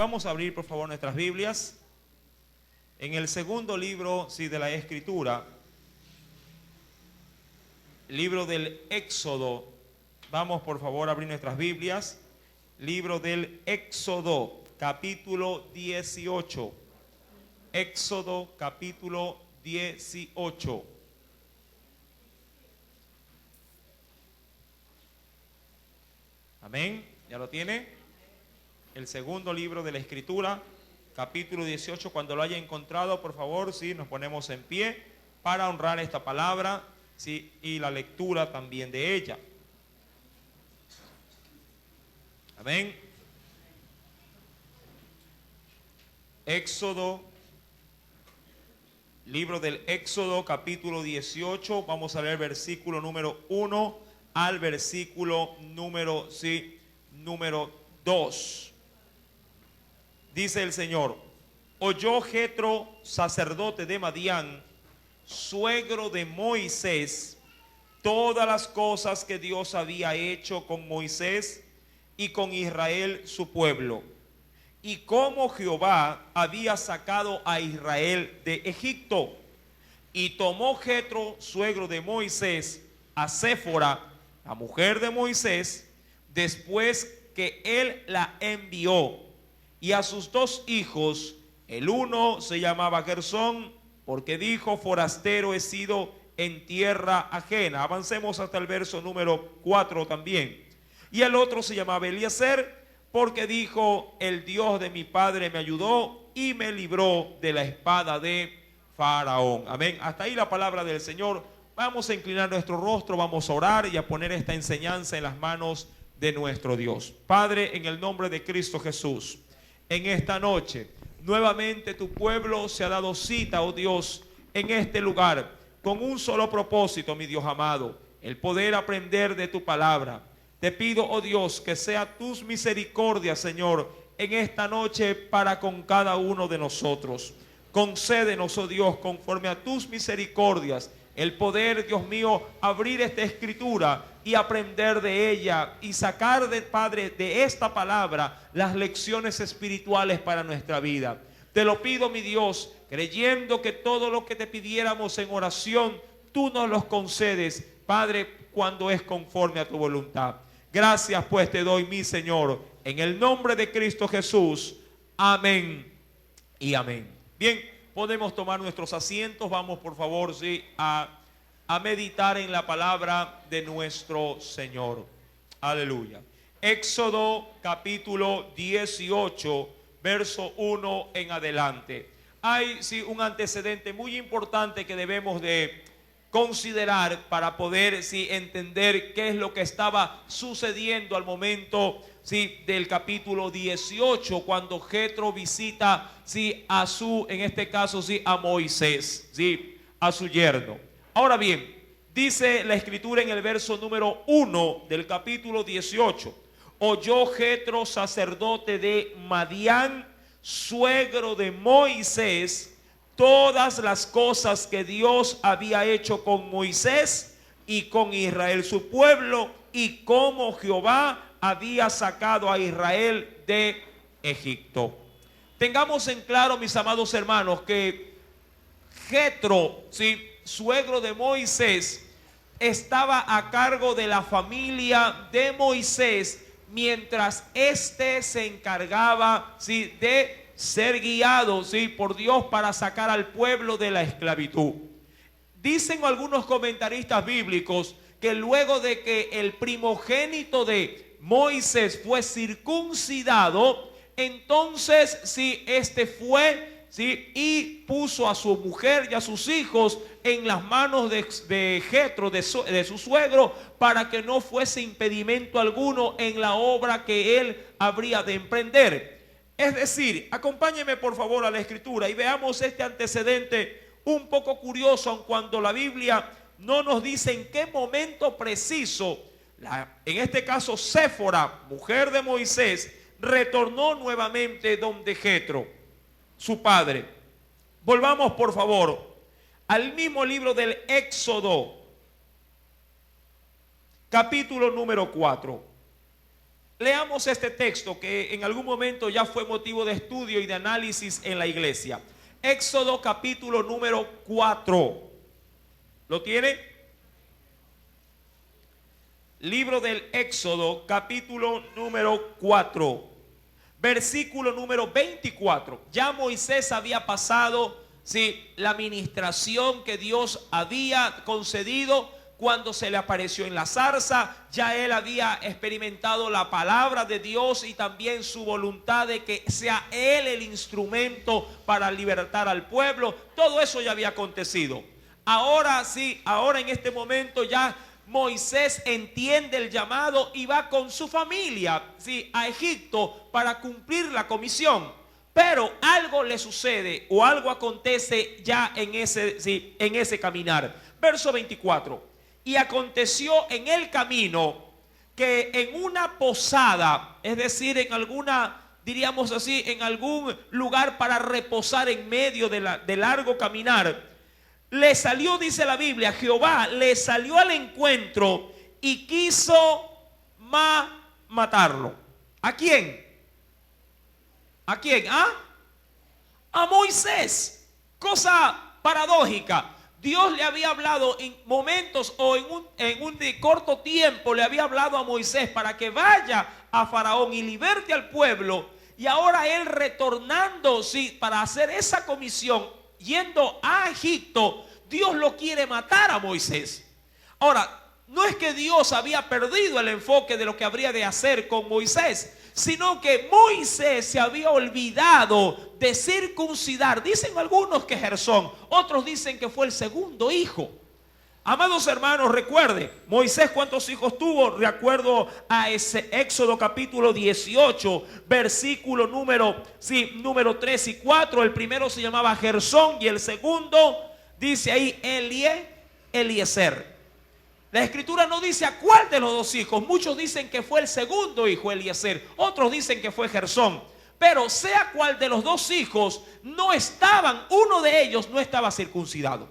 Vamos a abrir por favor nuestras Biblias en el segundo libro de la Escritura, el libro del Éxodo. Vamos por favor a abrir nuestras Biblias, libro del Éxodo, capítulo 18. Éxodo, capítulo 18. Amén. ¿Ya lo tiene? El segundo libro de la Escritura, capítulo 18. Cuando lo haya encontrado, por favor, nos ponemos en pie para honrar esta palabra, y la lectura también de ella. Amén. Éxodo, libro del Éxodo, capítulo 18. Vamos a leer versículo número 1 al versículo número 2. Dice el Señor: oyó Jetro, sacerdote de Madián, suegro de Moisés, todas las cosas que Dios había hecho con Moisés y con Israel su pueblo, y cómo Jehová había sacado a Israel de Egipto. Y tomó Jetro, suegro de Moisés, a Séfora, la mujer de Moisés, después que él la envió, y a sus dos hijos. El uno se llamaba Gersón, porque dijo: forastero he sido en tierra ajena. Avancemos hasta el verso número 4 también. Y el otro se llamaba Eliezer, porque dijo: el Dios de mi padre me ayudó y me libró de la espada de Faraón. Amén. Hasta ahí la palabra del Señor. Vamos a inclinar nuestro rostro, vamos a orar y a poner esta enseñanza en las manos de nuestro Dios. Padre, en el nombre de Cristo Jesús, en esta noche, nuevamente tu pueblo se ha dado cita, oh Dios, en este lugar, con un solo propósito, mi Dios amado, el poder aprender de tu palabra. Te pido, oh Dios, que sea tus misericordias, Señor, en esta noche para con cada uno de nosotros. Concédenos, oh Dios, conforme a tus misericordias, el poder, Dios mío, abrir esta escritura y aprender de ella y sacar, Padre, de esta palabra las lecciones espirituales para nuestra vida. Te lo pido, mi Dios, creyendo que todo lo que te pidiéramos en oración, tú nos los concedes, Padre, cuando es conforme a tu voluntad. Gracias pues te doy, mi Señor, en el nombre de Cristo Jesús. Amén y amén. Bien, podemos tomar nuestros asientos. Vamos por favor a meditar en la palabra de nuestro Señor. Aleluya. Éxodo capítulo 18, verso 1 en adelante. Hay un antecedente muy importante que debemos de considerar para poder entender qué es lo que estaba sucediendo al momento del capítulo 18, cuando Jetro visita a su, en este caso a Moisés, a su yerno. Ahora bien, dice la escritura en el verso número 1 del capítulo 18: oyó Jetro, sacerdote de Madián, suegro de Moisés, todas las cosas que Dios había hecho con Moisés y con Israel su pueblo, y cómo Jehová había sacado a Israel de Egipto. Tengamos en claro, mis amados hermanos, que Jetro, suegro de Moisés, estaba a cargo de la familia de Moisés, mientras éste se encargaba de ser guiado por Dios para sacar al pueblo de la esclavitud. Dicen algunos comentaristas bíblicos que luego de que el primogénito de Moisés fue circuncidado, entonces este fue y puso a su mujer y a sus hijos en las manos de Jetro, de su suegro, para que no fuese impedimento alguno en la obra que él habría de emprender. Es decir, acompáñeme por favor a la escritura y veamos este antecedente un poco curioso, aun cuando la Biblia no nos dice en qué momento preciso, en este caso Séfora, mujer de Moisés, retornó nuevamente donde Jetro, su padre. Volvamos por favor al mismo libro del Éxodo, capítulo número 4. leamos este texto que en algún momento ya fue motivo de estudio y de análisis en la iglesia. Éxodo capítulo número 4. ¿Lo tiene? Libro del Éxodo capítulo número 4. Versículo número 24. Ya Moisés había pasado, sí, la ministración que Dios había concedido cuando se le apareció en la zarza. Ya él había experimentado la palabra de Dios y también su voluntad de que sea él el instrumento para libertar al pueblo. Todo eso ya había acontecido. Ahora sí, ahora en este momento ya Moisés entiende el llamado y va con su familia, sí, a Egipto para cumplir la comisión. Pero algo le sucede o algo acontece ya en ese caminar. Verso 24. Y aconteció en el camino que en una posada, es decir, en alguna, diríamos así, en algún lugar para reposar en medio de largo caminar, le salió, dice la Biblia, Jehová le salió al encuentro y quiso matarlo. ¿A quién? ¿A quién? A Moisés. Cosa paradójica. Dios le había hablado en momentos o en un corto tiempo, le había hablado a Moisés para que vaya a Faraón y liberte al pueblo. Y ahora él retornando, sí, para hacer esa comisión, yendo a Egipto, Dios lo quiere matar a Moisés. Ahora, no es que Dios había perdido el enfoque de lo que habría de hacer con Moisés, sino que Moisés se había olvidado de circuncidar. Dicen algunos que Gersón, otros dicen que fue el segundo hijo. Amados hermanos, recuerde, Moisés cuántos hijos tuvo, de acuerdo a ese Éxodo capítulo 18, versículo número 3 y 4. El primero se llamaba Gersón y el segundo, dice ahí, Eliezer. La escritura no dice a cuál de los dos hijos. Muchos dicen que fue el segundo hijo, Eliezer. Otros dicen que fue Gersón. Pero sea cual de los dos hijos, uno de ellos no estaba circuncidado.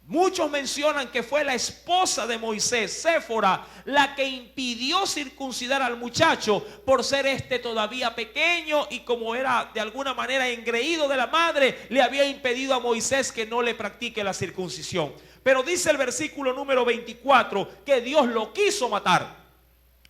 Muchos mencionan que fue la esposa de Moisés, Séfora, la que impidió circuncidar al muchacho por ser todavía pequeño y como era de alguna manera engreído de la madre, le había impedido a Moisés que no le practique la circuncisión. Pero dice el versículo número 24 que Dios lo quiso matar.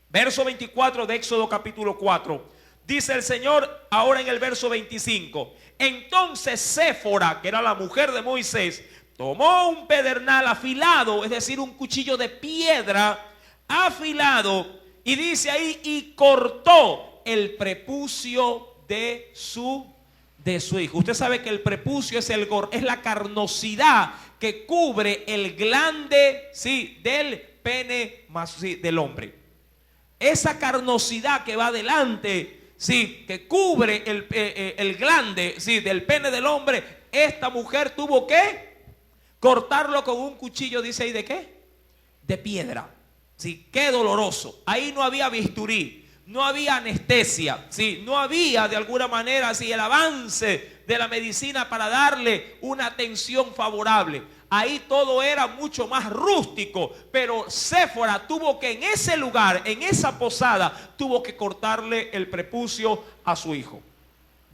Verso 24 de Éxodo capítulo 4. Dice el Señor ahora en el verso 25. Entonces Séfora, que era la mujer de Moisés, tomó un pedernal afilado, es decir, un cuchillo de piedra afilado, y dice ahí, y cortó el prepucio de su hijo. Usted sabe que el prepucio es la carnosidad que cubre el glande, sí, del pene del hombre. Esa carnosidad que va adelante, sí, que cubre el glande, sí, del pene del hombre. Esta mujer tuvo que cortarlo con un cuchillo, dice ahí, ¿de qué? De piedra. Sí, qué doloroso. Ahí no había bisturí, no había anestesia, sí, no había de alguna manera el avance de la medicina para darle una atención favorable. Ahí todo era mucho más rústico, pero Séfora tuvo que en ese lugar, en esa posada, tuvo que cortarle el prepucio a su hijo.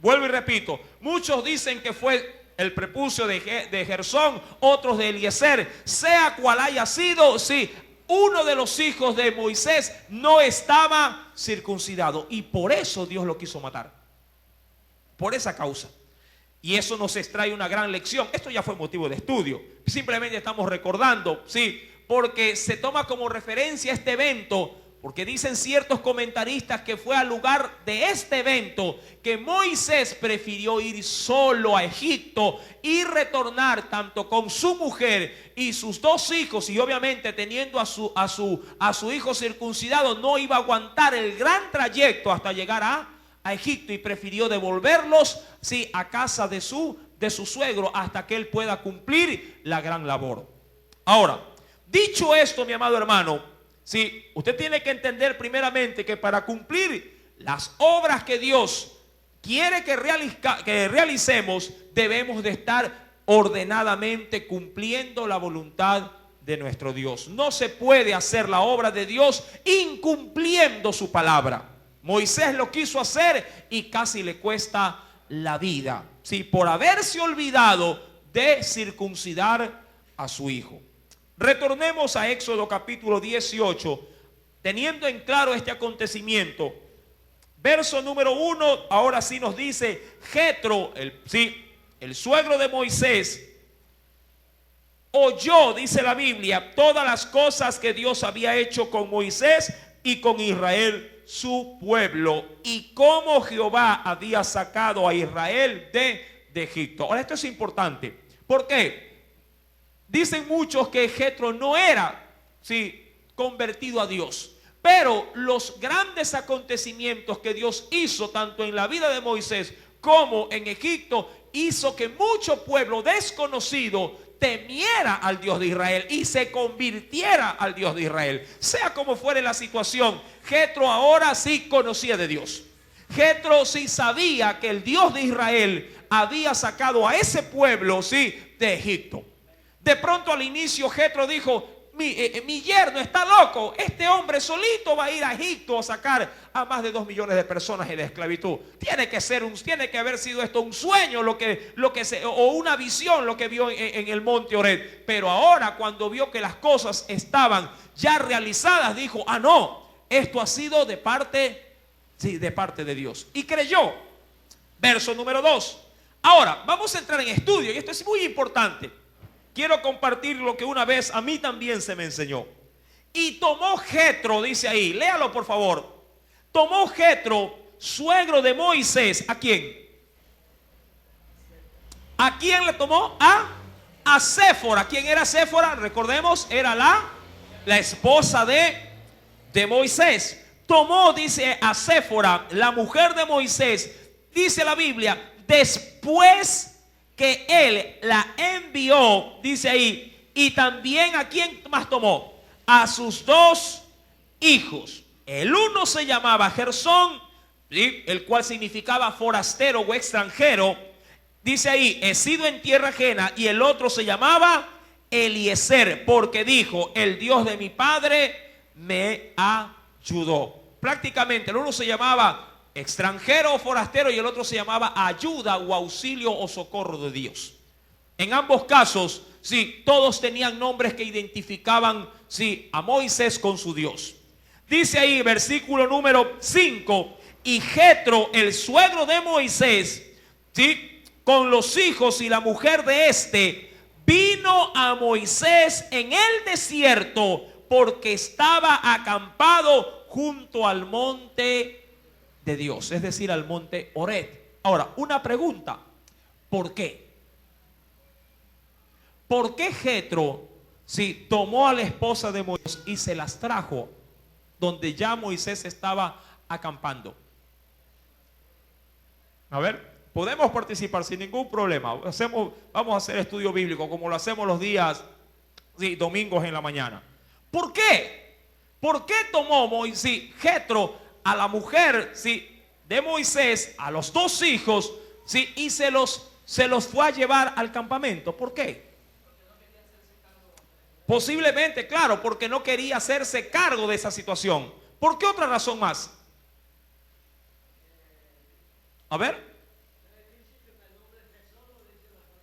Vuelvo y repito, muchos dicen que fue el prepucio de Gersón, otros de Eliezer. Sea cual haya sido, sí, uno de los hijos de Moisés no estaba circuncidado y por eso Dios lo quiso matar, por esa causa. Y eso nos extrae una gran lección. Esto ya fue motivo de estudio, simplemente estamos recordando, sí, porque se toma como referencia este evento, porque dicen ciertos comentaristas que fue al lugar de este evento que Moisés prefirió ir solo a Egipto y retornar tanto con su mujer y sus dos hijos, y obviamente teniendo a su hijo circuncidado, no iba a aguantar el gran trayecto hasta llegar a Egipto, y prefirió devolverlos, sí, a casa de su suegro hasta que él pueda cumplir la gran labor. Ahora, dicho esto, mi amado hermano, sí, usted tiene que entender primeramente que para cumplir las obras que Dios quiere que realicemos, debemos de estar ordenadamente cumpliendo la voluntad de nuestro Dios. No se puede hacer la obra de Dios incumpliendo su palabra. Moisés lo quiso hacer y casi le cuesta la vida, sí, por haberse olvidado de circuncidar a su hijo. Retornemos a Éxodo capítulo 18, teniendo en claro este acontecimiento. Verso número 1, ahora sí nos dice: Jetro, el suegro de Moisés, oyó, dice la Biblia, todas las cosas que Dios había hecho con Moisés y con Israel su pueblo, y cómo Jehová había sacado a Israel de Egipto. Ahora, esto es importante. ¿Por qué? Dicen muchos que Jetro no era convertido a Dios, pero los grandes acontecimientos que Dios hizo tanto en la vida de Moisés como en Egipto hizo que mucho pueblo desconocido temiera al Dios de Israel y se convirtiera al Dios de Israel. Sea como fuere la situación, Jetro ahora sí conocía de Dios. Jetro sí sabía que el Dios de Israel había sacado a ese pueblo de Egipto. De pronto al inicio Jetro dijo: mi yerno está loco, este hombre solito va a ir a Egipto a sacar a más de 2 millones de personas de esclavitud. Tiene que haber sido esto un sueño, o una visión, lo que vio en el monte Horeb. Pero ahora, cuando vio que las cosas estaban ya realizadas, dijo: ah, no, esto ha sido de parte de Dios. Y creyó. Verso número 2. Ahora, vamos a entrar en estudio, y esto es muy importante. Quiero compartir lo que una vez a mí también se me enseñó. Y tomó Jetro, dice ahí, léalo por favor. Tomó Jetro, suegro de Moisés, ¿a quién? ¿A quién le tomó? A Séfora. ¿Quién era Séfora? Recordemos, era la esposa de Moisés. Tomó, dice, a Séfora, la mujer de Moisés, dice la Biblia, después que él la envió, dice ahí, y también ¿a quién más tomó? A sus 2 hijos. El uno se llamaba Gersón, el cual significaba forastero o extranjero. Dice ahí, he sido en tierra ajena. Y el otro se llamaba Eliezer, porque dijo: el Dios de mi padre me ayudó. Prácticamente el uno se llamaba extranjero o forastero y el otro se llamaba ayuda o auxilio o socorro de Dios. En ambos casos, todos tenían nombres que identificaban a Moisés con su Dios. Dice ahí, versículo número 5: y Jetro, el suegro de Moisés, con los hijos y la mujer de este, vino a Moisés en el desierto, porque estaba acampado junto al monte de Dios, es decir, al monte Horeb. Ahora, una pregunta: ¿por qué? ¿Por qué Jetro tomó a la esposa de Moisés y se las trajo donde ya Moisés estaba acampando? A ver, podemos participar sin ningún problema. Vamos a hacer estudio bíblico como lo hacemos los días domingos en la mañana. ¿Por qué? ¿Por qué tomó Jetro a la mujer de Moisés, a los 2 hijos, y se los fue a llevar al campamento? ¿Por qué? Posiblemente, claro, porque no quería hacerse cargo de esa situación. ¿Por qué otra razón más? A ver.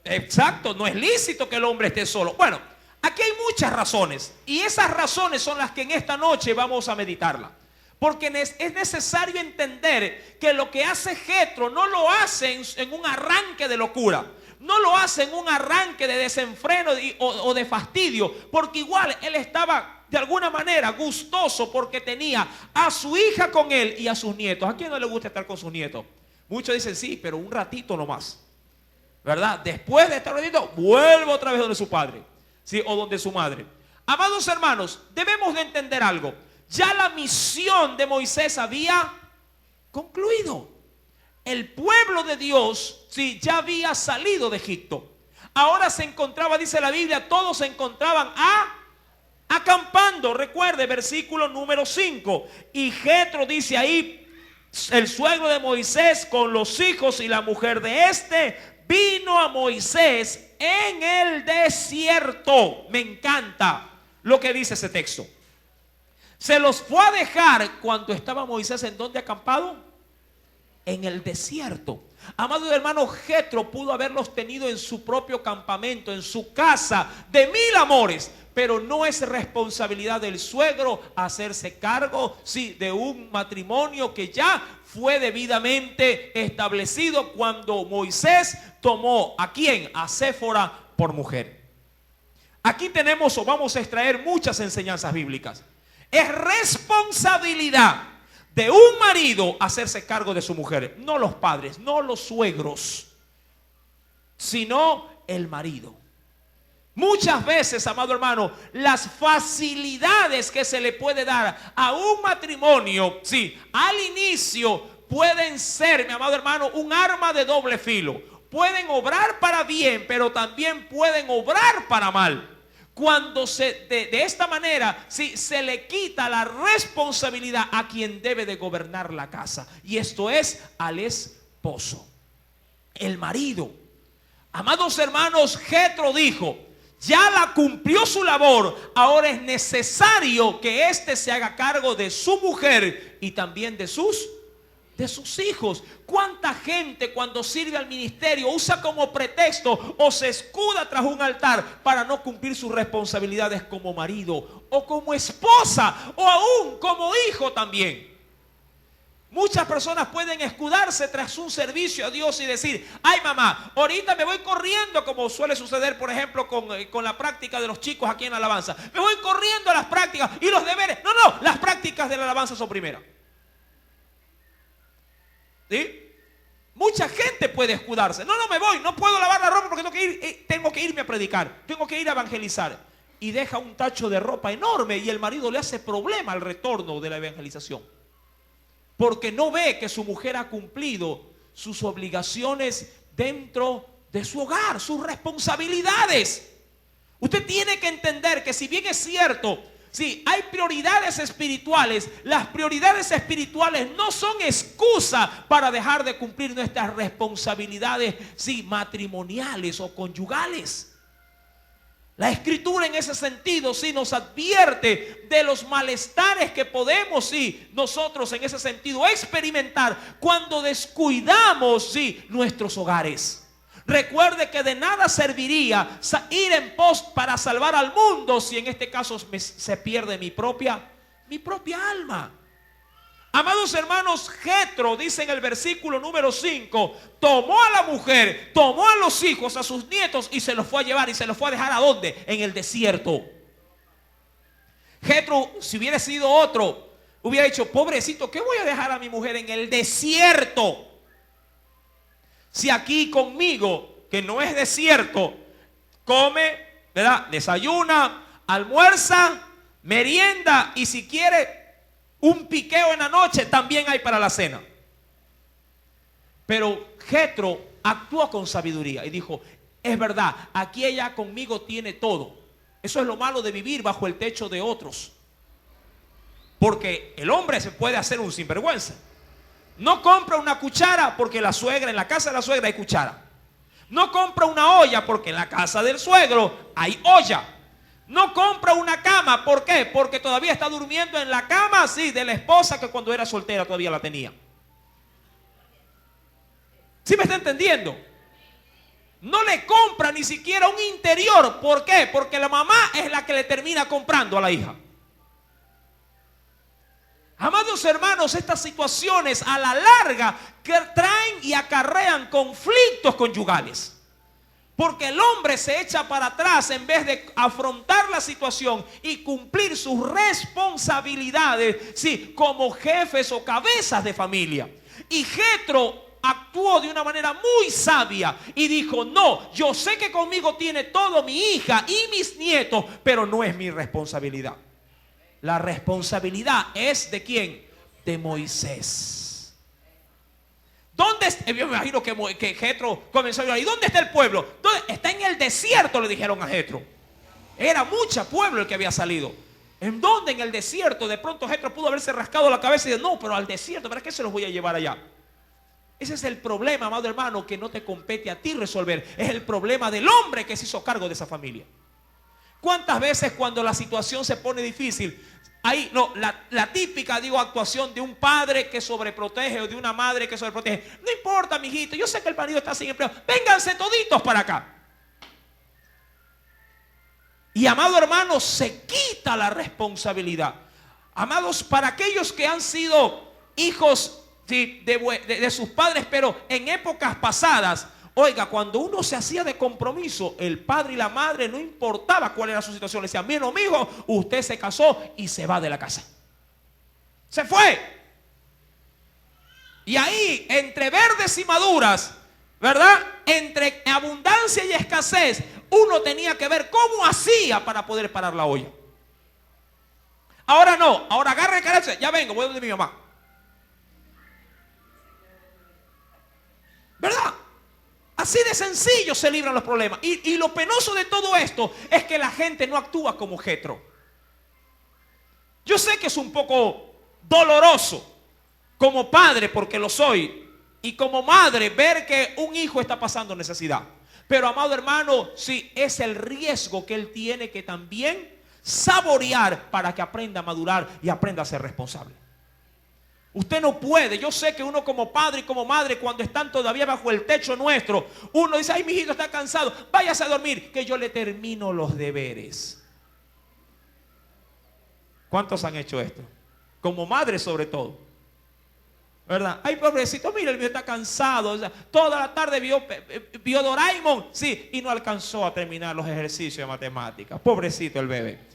Exacto, no es lícito que el hombre esté solo. Bueno, aquí hay muchas razones, y esas razones son las que en esta noche vamos a meditarla. Porque es necesario entender que lo que hace Jetro no lo hace en un arranque de locura. No lo hace en un arranque de desenfreno o de fastidio. Porque igual él estaba de alguna manera gustoso porque tenía a su hija con él y a sus nietos. ¿A quién no le gusta estar con sus nietos? Muchos dicen sí, pero un ratito nomás, ¿verdad? Después de estar un ratito, vuelvo otra vez donde su padre, o donde su madre. Amados hermanos, debemos de entender algo. Ya la misión de Moisés había concluido. El pueblo de Dios ya había salido de Egipto. Ahora se encontraba, dice la Biblia, todos se encontraban acampando. Recuerde, versículo número 5. Y Jetro, dice ahí, el suegro de Moisés, con los hijos y la mujer de este, vino a Moisés en el desierto. Me encanta lo que dice ese texto. Se los fue a dejar cuando estaba Moisés, ¿en dónde acampado? En el desierto. Amado hermano, Jetro pudo haberlos tenido en su propio campamento, en su casa, de mil amores. Pero no es responsabilidad del suegro hacerse cargo, sí, de un matrimonio que ya fue debidamente establecido cuando Moisés tomó ¿a quién? A Séfora por mujer. Aquí tenemos o vamos a extraer muchas enseñanzas bíblicas. Es responsabilidad de un marido hacerse cargo de su mujer, no los padres, no los suegros, sino el marido. Muchas veces, amado hermano, las facilidades que se le puede dar a un matrimonio, sí, al inicio pueden ser, mi amado hermano, un arma de doble filo. Pueden obrar para bien, pero también pueden obrar para mal. Cuando de esta manera, sí, se le quita la responsabilidad a quien debe de gobernar la casa. Y esto es al esposo, el marido. Amados hermanos, Jetro dijo: ya la cumplió su labor, ahora es necesario que éste se haga cargo de su mujer y también de sus hijos. ¿Cuánta gente cuando sirve al ministerio usa como pretexto o se escuda tras un altar para no cumplir sus responsabilidades como marido o como esposa o aún como hijo también? Muchas personas pueden escudarse tras un servicio a Dios y decir: ay mamá, ahorita me voy corriendo, como suele suceder por ejemplo con la práctica de los chicos aquí en la alabanza. Me voy corriendo a las prácticas y los deberes. No, las prácticas de la alabanza son primero. ¿Sí? Mucha gente puede escudarse. No me voy, no puedo lavar la ropa porque tengo que irme a predicar, tengo que ir a evangelizar. Y deja un tacho de ropa enorme y el marido le hace problema al retorno de la evangelización. Porque no ve que su mujer ha cumplido sus obligaciones dentro de su hogar, sus responsabilidades. Usted tiene que entender que si bien es cierto, sí, hay prioridades espirituales, las prioridades espirituales no son excusa para dejar de cumplir nuestras responsabilidades, sí, matrimoniales o conyugales. La escritura en ese sentido sí nos advierte de los malestares que podemos sí nosotros en ese sentido experimentar cuando descuidamos sí nuestros hogares. Recuerde que de nada serviría ir en pos para salvar al mundo si en este caso se pierde mi propia alma. Amados hermanos, Jetro dice en el versículo número 5, tomó a la mujer, tomó a los hijos, a sus nietos y se los fue a llevar y se los fue a dejar ¿a dónde? En el desierto. Jetro, si hubiera sido otro, hubiera dicho: pobrecito, ¿qué voy a dejar a mi mujer en el desierto? Si aquí conmigo, que no es desierto, come, ¿verdad? Desayuna, almuerza, merienda y si quiere un piqueo en la noche, también hay para la cena. Pero Jetro actuó con sabiduría y dijo: es verdad, aquí ella conmigo tiene todo. Eso es lo malo de vivir bajo el techo de otros. Porque el hombre se puede hacer un sinvergüenza. No compra una cuchara porque en la casa de la suegra hay cuchara. No compra una olla porque en la casa del suegro hay olla. No compra una cama, ¿por qué? Porque todavía está durmiendo en la cama, sí, de la esposa que cuando era soltera todavía la tenía. ¿Sí me está entendiendo? No le compra ni siquiera un interior, ¿por qué? Porque la mamá es la que le termina comprando a la hija. Amados hermanos, estas situaciones a la larga que traen y acarrean conflictos conyugales. Porque el hombre se echa para atrás en vez de afrontar la situación y cumplir sus responsabilidades, sí, como jefes o cabezas de familia. Y Jetro actuó de una manera muy sabia y dijo: no, yo sé que conmigo tiene todo mi hija y mis nietos, pero no es mi responsabilidad. La responsabilidad es ¿de quién? De Moisés. ¿Dónde está? Yo me imagino que Jetro comenzó a llorar. ¿Y dónde está el pueblo? ¿Dónde? Está en el desierto, le dijeron a Jetro. Era mucho pueblo el que había salido. ¿En dónde? En el desierto. De pronto Jetro pudo haberse rascado la cabeza y decir: no, pero al desierto, ¿para qué se los voy a llevar allá? Ese es el problema, amado hermano, que no te compete a ti resolver. Es el problema del hombre que se hizo cargo de esa familia. ¿Cuántas veces cuando la situación se pone difícil Ahí, no, la típica, digo, actuación de un padre que sobreprotege o de una madre que sobreprotege. No importa, mijito, yo sé que el marido está sin empleo. Vénganse toditos para acá. Y amado hermano, se quita la responsabilidad. Amados, para aquellos que han sido hijos de sus padres, pero en épocas pasadas, oiga, cuando uno se hacía de compromiso, el padre y la madre no importaba cuál era su situación. Le decían, mira, mi hijo, usted se casó y se va de la casa. Se fue. Y ahí, entre verdes y maduras, ¿verdad? Entre abundancia y escasez, uno tenía que ver cómo hacía para poder parar la olla. Ahora no, ahora agarre el carácter, ya vengo, voy donde mi mamá. ¿Verdad? Así de sencillo se libran los problemas. Y lo penoso de todo esto es que la gente no actúa como Jetro. Yo sé que es un poco doloroso como padre, porque lo soy, y como madre ver que un hijo está pasando necesidad. Pero amado hermano, sí, es el riesgo que él tiene que también saborear para que aprenda a madurar y aprenda a ser responsable. Usted no puede, yo sé que uno como padre y como madre, cuando están todavía bajo el techo nuestro, uno dice, ay, mi hijito está cansado, váyase a dormir, que yo le termino los deberes. ¿Cuántos han hecho esto? Como madre sobre todo, ¿verdad? Ay, pobrecito, mira, el mío está cansado, o sea, toda la tarde vio Doraemon, sí, y no alcanzó a terminar los ejercicios de matemáticas. Pobrecito el bebé.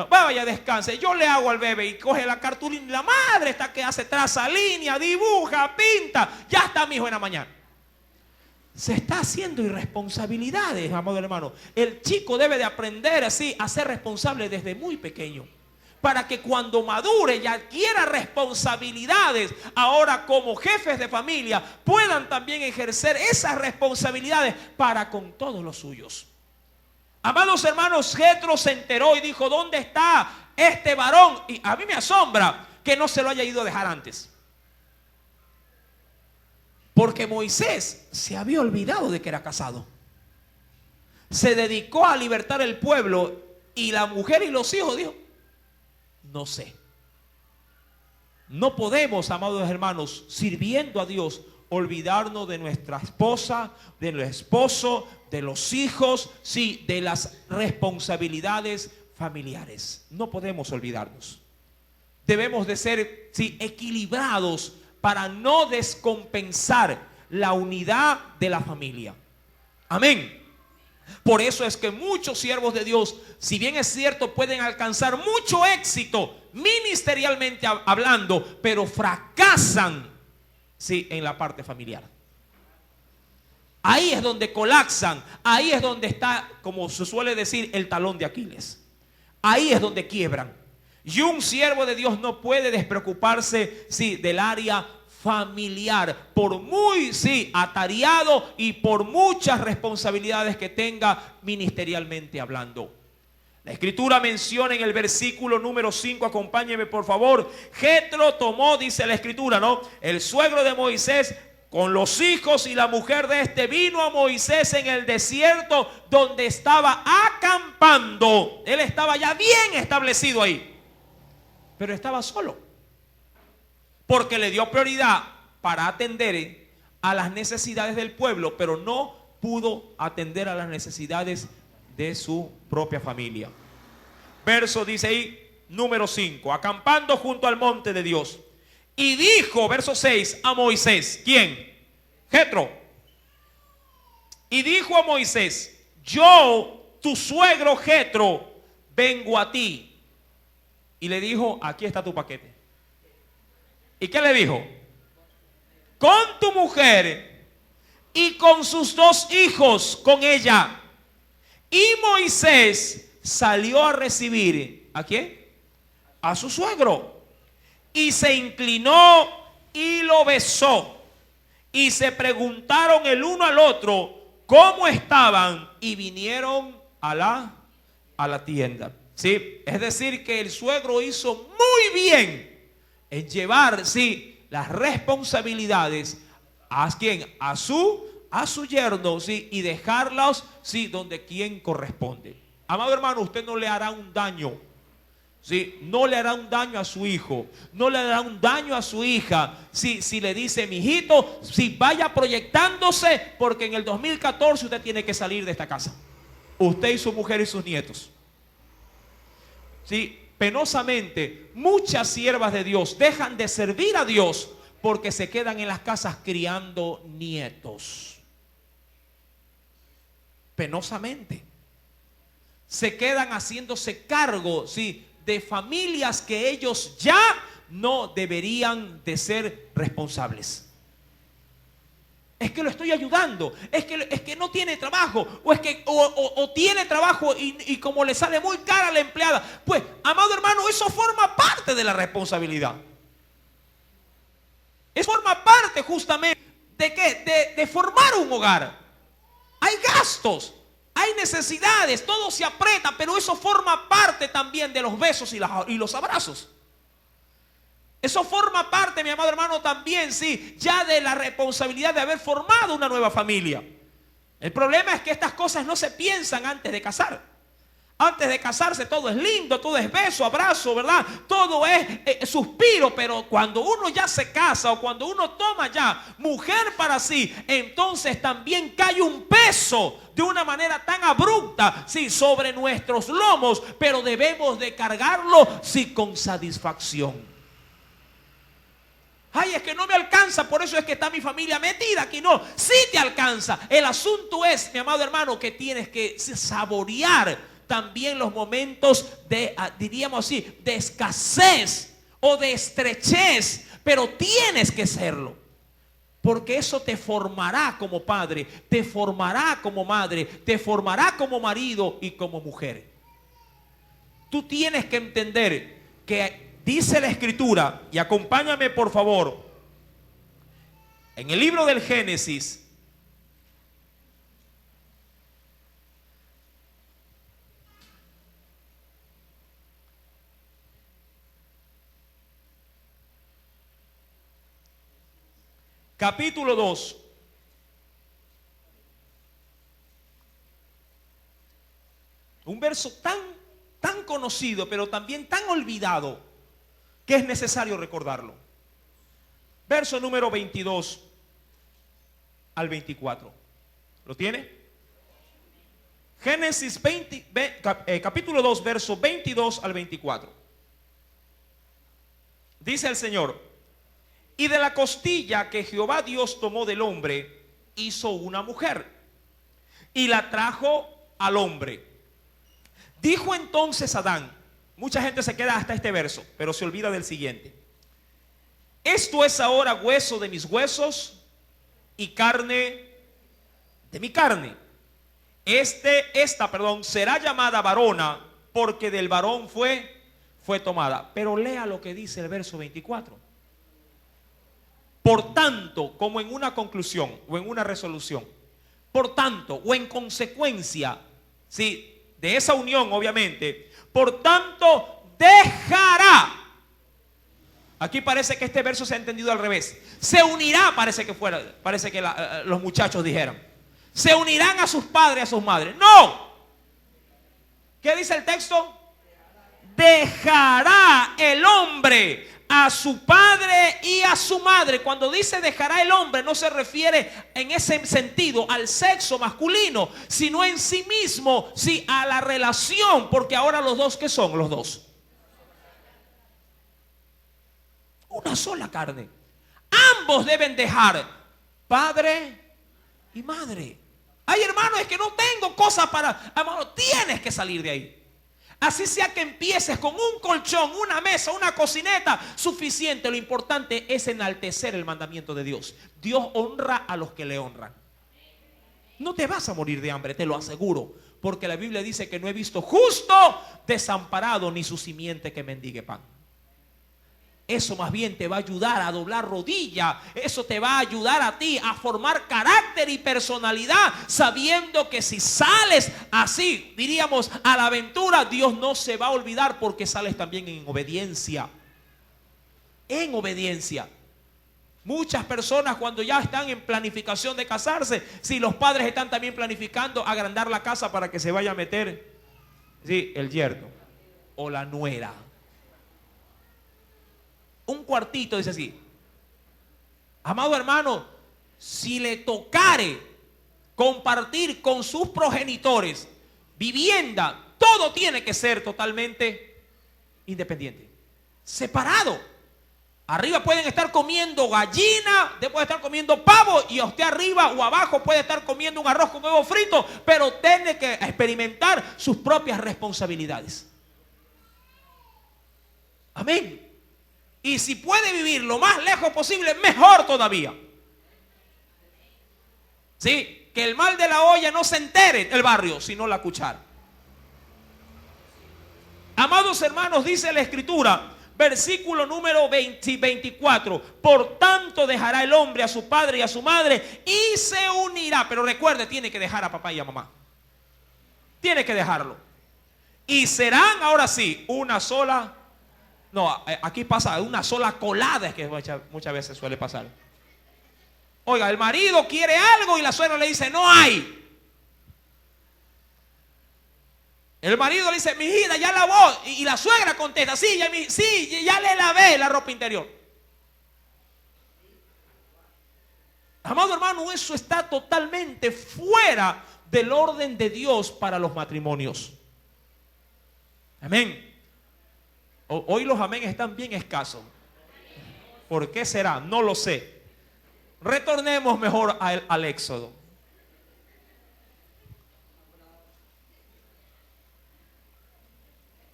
Vaya, descanse. Yo le hago al bebé y coge la cartulina. La madre está que hace, traza línea, dibuja, pinta. Ya está mi hijo en la mañana. Se está haciendo irresponsabilidades, amado hermano. El chico debe de aprender así a ser responsable desde muy pequeño, para que cuando madure y adquiera responsabilidades, ahora como jefes de familia, puedan también ejercer esas responsabilidades para con todos los suyos. Amados hermanos, Jetro se enteró y dijo, ¿dónde está este varón? Y a mí me asombra que no se lo haya ido a dejar antes. Porque Moisés se había olvidado de que era casado. Se dedicó a libertar el pueblo y la mujer y los hijos dijo, no sé. No podemos, amados hermanos, sirviendo a Dios, olvidarnos de nuestra esposa, de nuestro esposo, de los hijos, sí, de las responsabilidades familiares. No podemos olvidarnos. Debemos de ser, sí, equilibrados para no descompensar la unidad de la familia. Amén. Por eso es que muchos siervos de Dios, si bien es cierto, pueden alcanzar mucho éxito ministerialmente hablando, pero fracasan, sí, en la parte familiar. Ahí es donde colapsan, ahí es donde está, como se suele decir, el talón de Aquiles. Ahí es donde quiebran. Y un siervo de Dios no puede despreocuparse, sí, del área familiar, por muy, sí, atareado y por muchas responsabilidades que tenga ministerialmente hablando. La escritura menciona en el versículo número 5, acompáñeme por favor. Jetro tomó, dice la escritura, ¿no? El suegro de Moisés con los hijos y la mujer de este vino a Moisés en el desierto donde estaba acampando. Él estaba ya bien establecido ahí, pero estaba solo, porque le dio prioridad para atender a las necesidades del pueblo, pero no pudo atender a las necesidades de su propia familia. Verso dice ahí, número 5, acampando junto al monte de Dios. Y dijo, verso 6, a Moisés, ¿quién? Jetro. Y dijo a Moisés, yo, tu suegro Jetro, vengo a ti. Y le dijo, aquí está tu paquete. ¿Y qué le dijo? Con tu mujer y con sus 2 hijos con ella. Y Moisés salió a recibir, ¿a quién? A su suegro. Y se inclinó y lo besó. Y se preguntaron el uno al otro cómo estaban y vinieron a la tienda. ¿Sí? Es decir, que el suegro hizo muy bien en llevar, sí, las responsabilidades a quién, a su yerno, sí, y dejarlos, sí, donde quien corresponde. Amado hermano, usted no le hará un daño ¿sí? No le hará un daño a su hijo, no le hará un daño a su hija. Si le dice, mi hijito, si vaya proyectándose, porque en el 2014 usted tiene que salir de esta casa. Usted y su mujer y sus nietos. ¿Sí? Penosamente, muchas siervas de Dios dejan de servir a Dios porque se quedan en las casas criando nietos. Penosamente. Se quedan haciéndose cargo, ¿sí?, de familias que ellos ya no deberían de ser responsables. Es que lo estoy ayudando, es que no tiene trabajo, o es que o tiene trabajo y como le sale muy cara a la empleada. Pues, amado hermano, eso forma parte de la responsabilidad. Eso forma parte justamente ¿de qué? De formar un hogar. Hay gastos, hay necesidades, todo se aprieta, pero eso forma parte también de los besos y los abrazos. Eso forma parte, mi amado hermano, también, sí, ya de la responsabilidad de haber formado una nueva familia. El problema es que estas cosas no se piensan antes de casar. Antes de casarse todo es lindo, todo es beso, abrazo, ¿verdad? Todo es suspiro, pero cuando uno ya se casa o cuando uno toma ya mujer para sí, entonces también cae un peso de una manera tan abrupta, sí, sobre nuestros lomos, pero debemos de cargarlo, sí, con satisfacción. Ay, es que no me alcanza, por eso es que está mi familia metida aquí. No, sí te alcanza. El asunto es, mi amado hermano, que tienes que saborear también los momentos de, diríamos así, de escasez o de estrechez, pero tienes que serlo. Porque eso te formará como padre, te formará como madre, te formará como marido y como mujer. Tú tienes que entender que dice la Escritura, y acompáñame por favor, en el libro del Génesis, capítulo 2, un verso tan conocido, pero también tan olvidado, que es necesario recordarlo. Verso número 22 al 24. ¿Lo tiene? Génesis capítulo 2, verso 22 al 24. Dice el Señor: y de la costilla que Jehová Dios tomó del hombre, hizo una mujer, y la trajo al hombre. Dijo entonces Adán, mucha gente se queda hasta este verso, pero se olvida del siguiente: esto es ahora hueso de mis huesos y carne de mi carne. Esta será llamada varona, porque del varón fue tomada. Pero lea lo que dice el verso 24. Por tanto, como en una conclusión o en una resolución, por tanto, o en consecuencia, sí, de esa unión, obviamente, por tanto, dejará. Aquí parece que este verso se ha entendido al revés. Se unirá, parece que los muchachos dijeron. Se unirán a sus padres, a sus madres. No. ¿Qué dice el texto? Dejará el hombre a su padre y a su madre. Cuando dice dejará el hombre, no se refiere en ese sentido al sexo masculino, sino en sí mismo, sí, a la relación, porque ahora los dos, ¿qué son los dos? Una sola carne. Ambos deben dejar padre y madre. Ay, hermano, es que no tengo cosas para... Hermano, tienes que salir de ahí. Así sea que empieces con un colchón, una mesa, una cocineta, suficiente. Lo importante es enaltecer el mandamiento de Dios. Dios honra a los que le honran. No te vas a morir de hambre, te lo aseguro, porque la Biblia dice que no he visto justo desamparado ni su simiente que mendigue pan. Eso más bien te va a ayudar a doblar rodilla. Eso te va a ayudar a ti a formar carácter y personalidad, sabiendo que si sales así, diríamos, a la aventura, Dios no se va a olvidar, porque sales también en obediencia. En obediencia. Muchas personas, cuando ya están en planificación de casarse, si los padres están también planificando agrandar la casa para que se vaya a meter, sí, el yerno o la nuera. un cuartito, dice así. Amado hermano, si le tocare compartir con sus progenitores vivienda, todo tiene que ser totalmente independiente, separado. Arriba pueden estar comiendo gallina, después puede estar comiendo pavo, y a usted arriba o abajo puede estar comiendo un arroz con huevo frito, pero tiene que experimentar sus propias responsabilidades. Amén. Y si puede vivir lo más lejos posible, mejor todavía. Sí, que el mal de la olla no se entere el barrio, sino la cuchara. Amados hermanos, dice la Escritura, versículo número 24. Por tanto dejará el hombre a su padre y a su madre y se unirá. Pero recuerde, tiene que dejar a papá y a mamá. Tiene que dejarlo. Y serán, ahora sí, una sola. No, aquí pasa una sola colada, es que muchas veces suele pasar. Oiga, el marido quiere algo y la suegra le dice, no hay. El marido le dice, mi hija, ya lavó. Y la suegra contesta, sí, ya le lavé la ropa interior. Amado hermano, eso está totalmente fuera del orden de Dios para los matrimonios. Amén. Hoy los amén están bien escasos. ¿Por qué será? No lo sé. Retornemos mejor al Éxodo.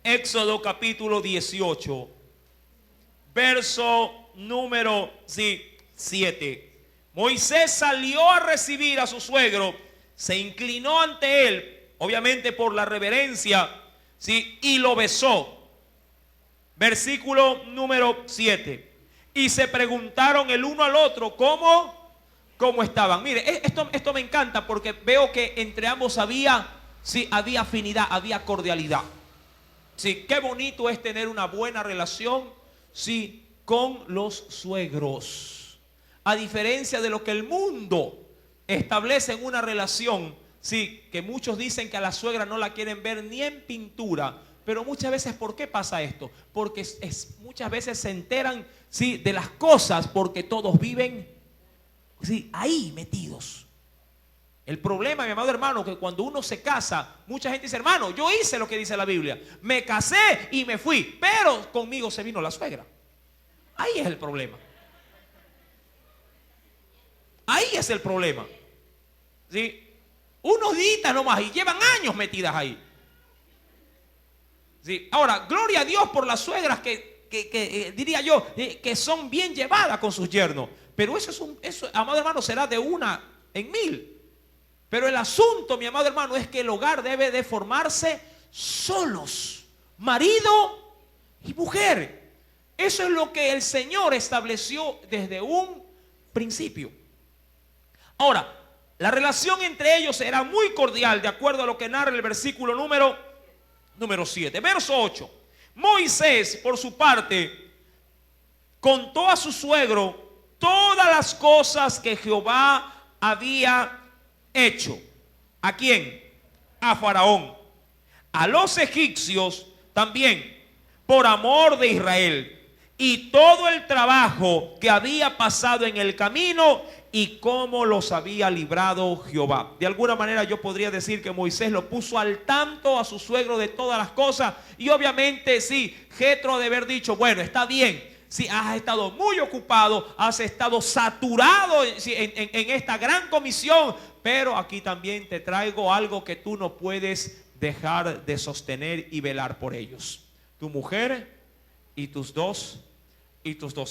Éxodo capítulo 18, verso número 7. Moisés salió a recibir a su suegro, se inclinó ante él, obviamente por la reverencia, ¿sí? Y lo besó. Versículo número 7. Y se preguntaron el uno al otro cómo estaban. Mire, esto me encanta porque veo que entre ambos había afinidad, había cordialidad. Sí, qué bonito es tener una buena relación, sí, con los suegros. A diferencia de lo que el mundo establece en una relación, sí, que muchos dicen que a la suegra no la quieren ver ni en pintura. Pero muchas veces, ¿por qué pasa esto? Porque muchas veces se enteran, sí, de las cosas porque todos viven, sí, ahí metidos. El problema, mi amado hermano, que cuando uno se casa, mucha gente dice, hermano, yo hice lo que dice la Biblia. Me casé y me fui, pero conmigo se vino la suegra. Ahí es el problema. Ahí es el problema. ¿Sí? Unos días nomás y llevan años metidas ahí. ¿Sí? Ahora, gloria a Dios por las suegras que diría yo, que son bien llevadas con sus yernos. Pero eso, amado hermano, será de una en mil. Pero el asunto, mi amado hermano, es que el hogar debe de formarse solos, marido y mujer. Eso es lo que el Señor estableció desde un principio. Ahora, la relación entre ellos era muy cordial, de acuerdo a lo que narra el versículo número 7. Verso 8. Moisés, por su parte, contó a su suegro todas las cosas que Jehová había hecho. ¿A quién? A Faraón. A los egipcios también, por amor de Israel. Y todo el trabajo que había pasado en el camino y cómo los había librado Jehová. De alguna manera yo podría decir que Moisés lo puso al tanto a su suegro de todas las cosas. Y obviamente sí, Jetro de haber dicho, bueno, está bien. Si has estado muy ocupado, has estado saturado en esta gran comisión, pero aquí también te traigo algo que tú no puedes dejar de sostener y velar por ellos. Tu mujer y tus dos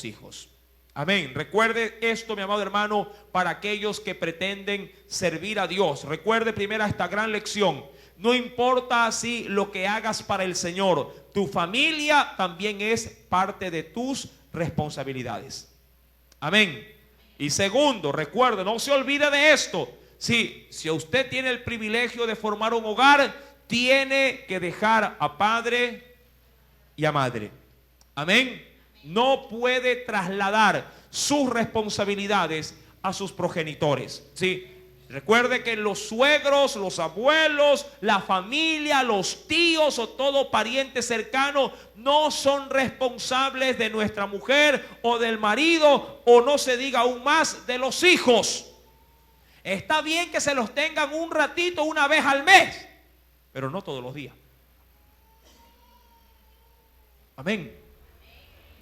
hijos. Amén. Recuerde esto, mi amado hermano, para aquellos que pretenden servir a Dios. Recuerde primero esta gran lección. No importa así lo que hagas para el Señor, tu familia también es parte de tus responsabilidades. Amén. Y segundo, recuerde, no se olvide de esto. Sí, si usted tiene el privilegio de formar un hogar, tiene que dejar a padre y a madre. Amén. No puede trasladar sus responsabilidades a sus progenitores. ¿Sí? Recuerde que los suegros, los abuelos, la familia, los tíos o todo pariente cercano no son responsables de nuestra mujer o del marido, o no se diga aún más de los hijos. Está bien que se los tengan un ratito, una vez al mes, pero no todos los días. Amén.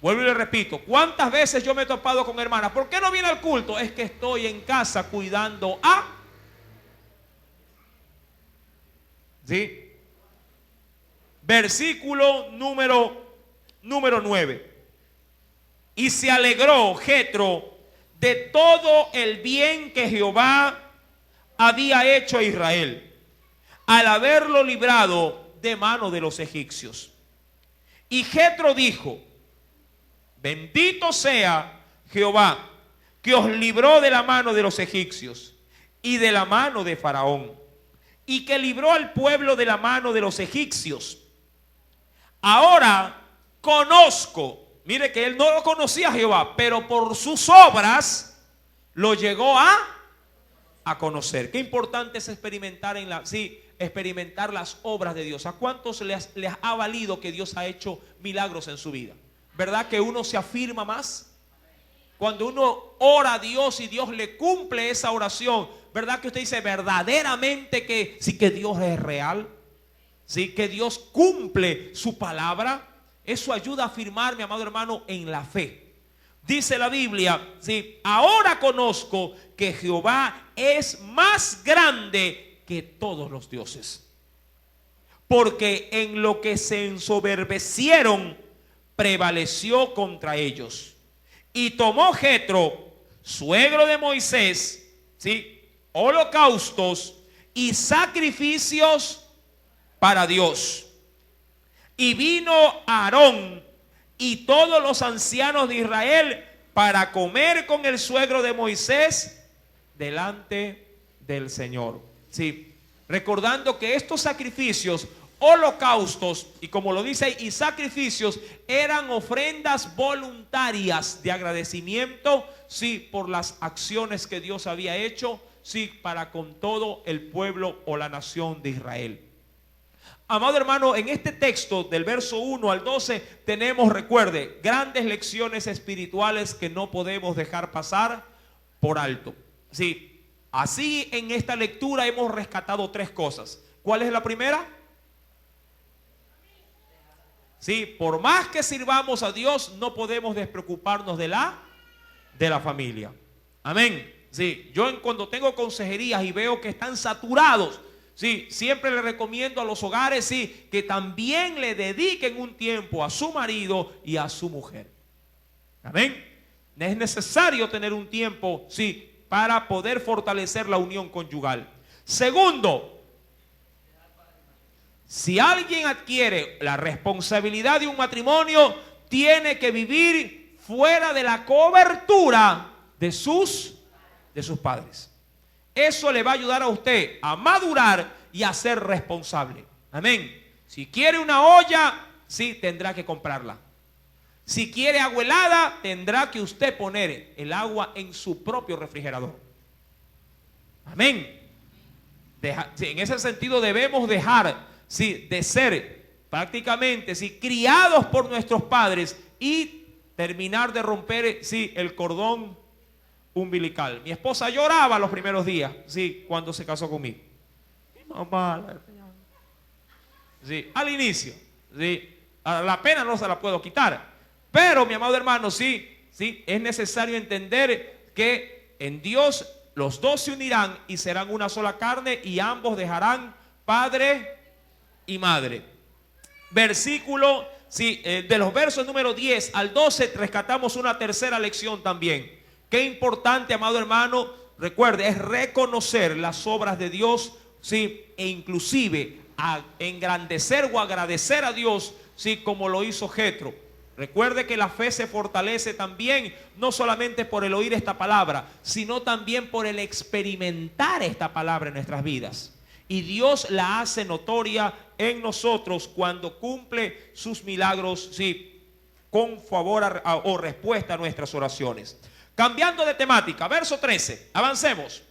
Vuelvo y le repito, ¿cuántas veces yo me he topado con hermanas? ¿Por qué no viene al culto? Es que estoy en casa cuidando a... ¿Sí? Versículo número 9. Y se alegró Jetro de todo el bien que Jehová había hecho a Israel, al haberlo librado de mano de los egipcios. Y Jetro dijo: bendito sea Jehová, que os libró de la mano de los egipcios y de la mano de Faraón, y que libró al pueblo de la mano de los egipcios. Ahora conozco, mire que él no lo conocía a Jehová, pero por sus obras lo llegó a conocer. Qué importante es experimentar experimentar las obras de Dios. ¿A cuántos les ha valido que Dios ha hecho milagros en su vida? ¿Verdad que uno se afirma más? Cuando uno ora a Dios y Dios le cumple esa oración, ¿verdad que usted dice verdaderamente que sí, que Dios es real? Sí, que Dios cumple su palabra. Eso ayuda a afirmar, mi amado hermano, en la fe. Dice la Biblia, sí, ahora conozco que Jehová es más grande que todos los dioses, porque en lo que se ensoberbecieron prevaleció contra ellos. Y tomó Jetro, suegro de Moisés, ¿sí?, holocaustos y sacrificios para Dios. Y vino Aarón y todos los ancianos de Israel para comer con el suegro de Moisés delante del Señor. Sí, recordando que estos sacrificios, holocaustos, y como lo dice, y sacrificios, eran ofrendas voluntarias de agradecimiento, sí, por las acciones que Dios había hecho, sí, para con todo el pueblo o la nación de Israel. Amado hermano, en este texto del verso 1 al 12 tenemos, recuerde, grandes lecciones espirituales que no podemos dejar pasar por alto. Sí, así en esta lectura hemos rescatado tres cosas. ¿Cuál es la primera? Sí, por más que sirvamos a Dios, no podemos despreocuparnos de la familia. Amén. Sí, yo cuando tengo consejerías y veo que están saturados, sí, siempre le recomiendo a los hogares, sí, que también le dediquen un tiempo a su marido y a su mujer. Amén. Es necesario tener un tiempo, sí, para poder fortalecer la unión conyugal. Segundo, si alguien adquiere la responsabilidad de un matrimonio, tiene que vivir fuera de la cobertura de sus padres. Eso le va a ayudar a usted a madurar y a ser responsable. Amén. Si quiere una olla, sí, tendrá que comprarla. Si quiere agua helada, tendrá que usted poner el agua en su propio refrigerador. Amén. En ese sentido debemos dejar, sí, de ser prácticamente, sí, criados por nuestros padres y terminar de romper, sí, el cordón umbilical. Mi esposa lloraba los primeros días, sí, cuando se casó conmigo. Mi mamá, sí, al inicio, sí, a la pena no se la puedo quitar. Pero, mi amado hermano, sí, es necesario entender que en Dios los dos se unirán y serán una sola carne, y ambos dejarán padre y madre. Versículo, sí, de los versos número 10 al 12 rescatamos una tercera lección también. Qué importante, amado hermano, recuerde, es reconocer las obras de Dios, sí, e inclusive a engrandecer o agradecer a Dios, sí, como lo hizo Jetro. Recuerde que la fe se fortalece también, no solamente por el oír esta palabra, sino también por el experimentar esta palabra en nuestras vidas. Y Dios la hace notoria en nosotros cuando cumple sus milagros, sí, con favor o respuesta a nuestras oraciones. Cambiando de temática, verso 13, avancemos.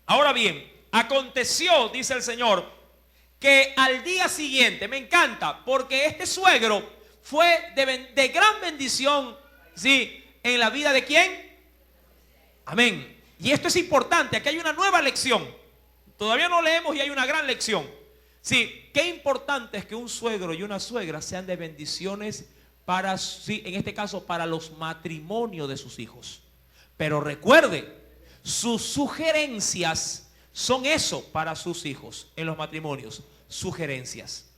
Ahora bien, aconteció, dice el Señor, que al día siguiente, me encanta, porque este suegro fue de gran bendición, ¿sí? En la vida de ¿quién? Amén. Y esto es importante, aquí hay una nueva lección. Todavía no leemos y hay una gran lección. Sí, qué importante es que un suegro y una suegra sean de bendiciones para, sí, en este caso, para los matrimonios de sus hijos. Pero recuerde, sus sugerencias son eso para sus hijos en los matrimonios. Sugerencias.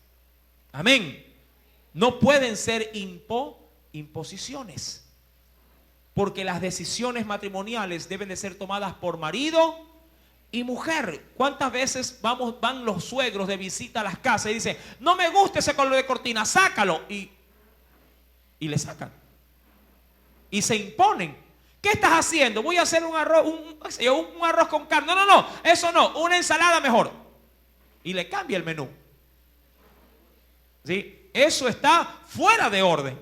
Amén. No pueden ser imposiciones. Porque las decisiones matrimoniales deben de ser tomadas por marido y mujer. ¿Cuántas veces van los suegros de visita a las casas y dicen, no me gusta ese color de cortina, sácalo? Y le sacan. Y se imponen. ¿Qué estás haciendo? Voy a hacer un arroz con carne. No, eso no, una ensalada mejor. Y le cambia el menú. ¿Sí? Eso está fuera de orden.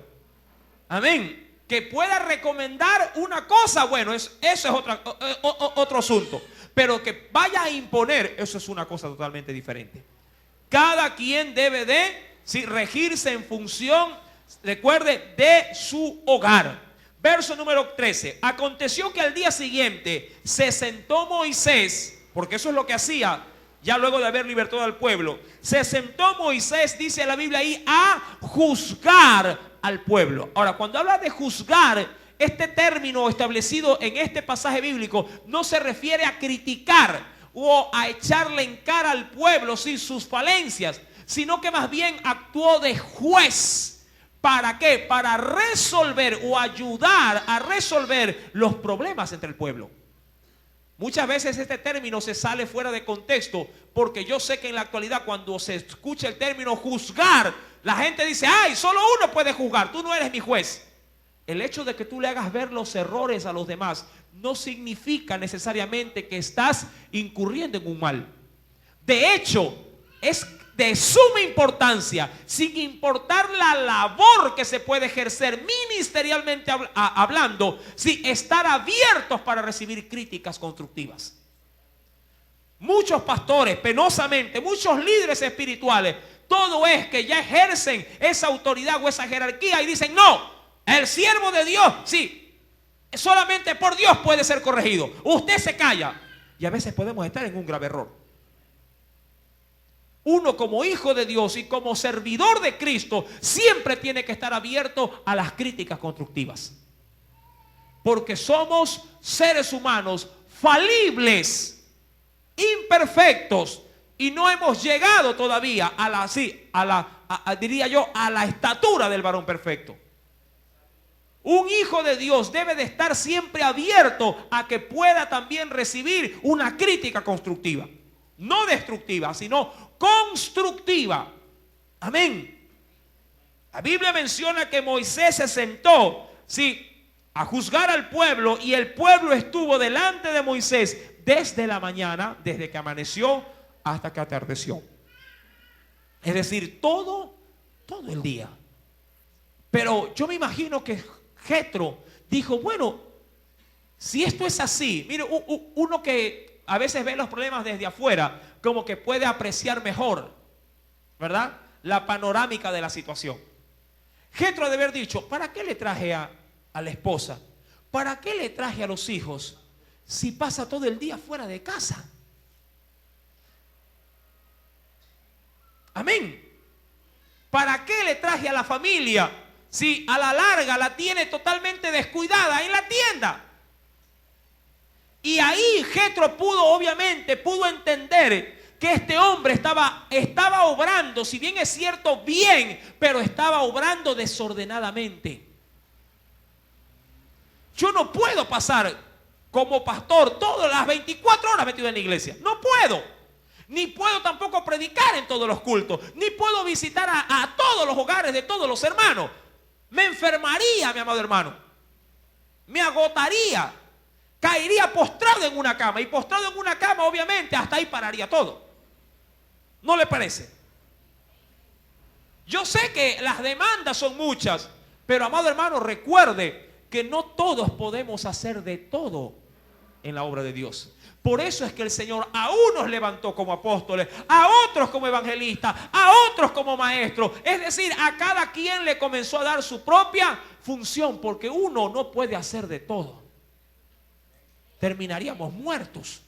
Amén. Que pueda recomendar una cosa, bueno, eso es otro asunto. Pero que vaya a imponer, eso es una cosa totalmente diferente. Cada quien debe de regirse en función, recuerde, de su hogar. Verso número 13. Aconteció que al día siguiente se sentó Moisés, porque eso es lo que hacía ya luego de haber libertado al pueblo. Se sentó Moisés, dice la Biblia ahí, a juzgar al pueblo. Ahora, cuando habla de juzgar, este término establecido en este pasaje bíblico no se refiere a criticar o a echarle en cara al pueblo sus falencias, sino que más bien actuó de juez. ¿Para qué? Para resolver o ayudar a resolver los problemas entre el pueblo. Muchas veces este término se sale fuera de contexto, porque yo sé que en la actualidad cuando se escucha el término juzgar, la gente dice, ay, solo uno puede juzgar, tú no eres mi juez. El hecho de que tú le hagas ver los errores a los demás no significa necesariamente que estás incurriendo en un mal. De hecho, es de suma importancia, sin importar la labor que se puede ejercer ministerialmente hablando, estar abiertos para recibir críticas constructivas. Muchos pastores, penosamente, muchos líderes espirituales, todo es que ya ejercen esa autoridad o esa jerarquía y dicen, no, el siervo de Dios, solamente por Dios puede ser corregido. Usted se calla. Y a veces podemos estar en un grave error. Uno como hijo de Dios y como servidor de Cristo siempre tiene que estar abierto a las críticas constructivas. Porque somos seres humanos falibles, imperfectos, y no hemos llegado todavía a la estatura del varón perfecto. Un hijo de Dios debe de estar siempre abierto a que pueda también recibir una crítica constructiva. No destructiva, sino constructiva. Amén. La Biblia menciona que Moisés se sentó, a juzgar al pueblo, y el pueblo estuvo delante de Moisés desde la mañana, desde que amaneció hasta que atardeció. Es decir, todo el día. Pero yo me imagino que Jetro dijo, bueno, si esto es así, mire, uno que a veces ve los problemas desde afuera, como que puede apreciar mejor, ¿verdad?, la panorámica de la situación. Jetro ha de haber dicho, ¿para qué le traje a la esposa? ¿Para qué le traje a los hijos si pasa todo el día fuera de casa? Amén. ¿Para qué le traje a la familia si a la larga la tiene totalmente descuidada en la tienda? Y ahí Jetro pudo entender que este hombre estaba obrando, si bien es cierto, bien, pero estaba obrando desordenadamente. Yo no puedo pasar como pastor todas las 24 horas metido en la iglesia. No puedo. Ni puedo tampoco predicar en todos los cultos. Ni puedo visitar a todos los hogares de todos los hermanos. Me enfermaría, mi amado hermano. Me agotaría. Caería postrado en una cama. Y postrado en una cama, obviamente, hasta ahí pararía todo. ¿No le parece? Yo sé que las demandas son muchas. Pero, amado hermano, recuerde que no todos podemos hacer de todo en la obra de Dios. Por eso es que el Señor a unos levantó como apóstoles, a otros como evangelistas, a otros como maestros. Es decir, a cada quien le comenzó a dar su propia función, porque uno no puede hacer de todo. Terminaríamos muertos.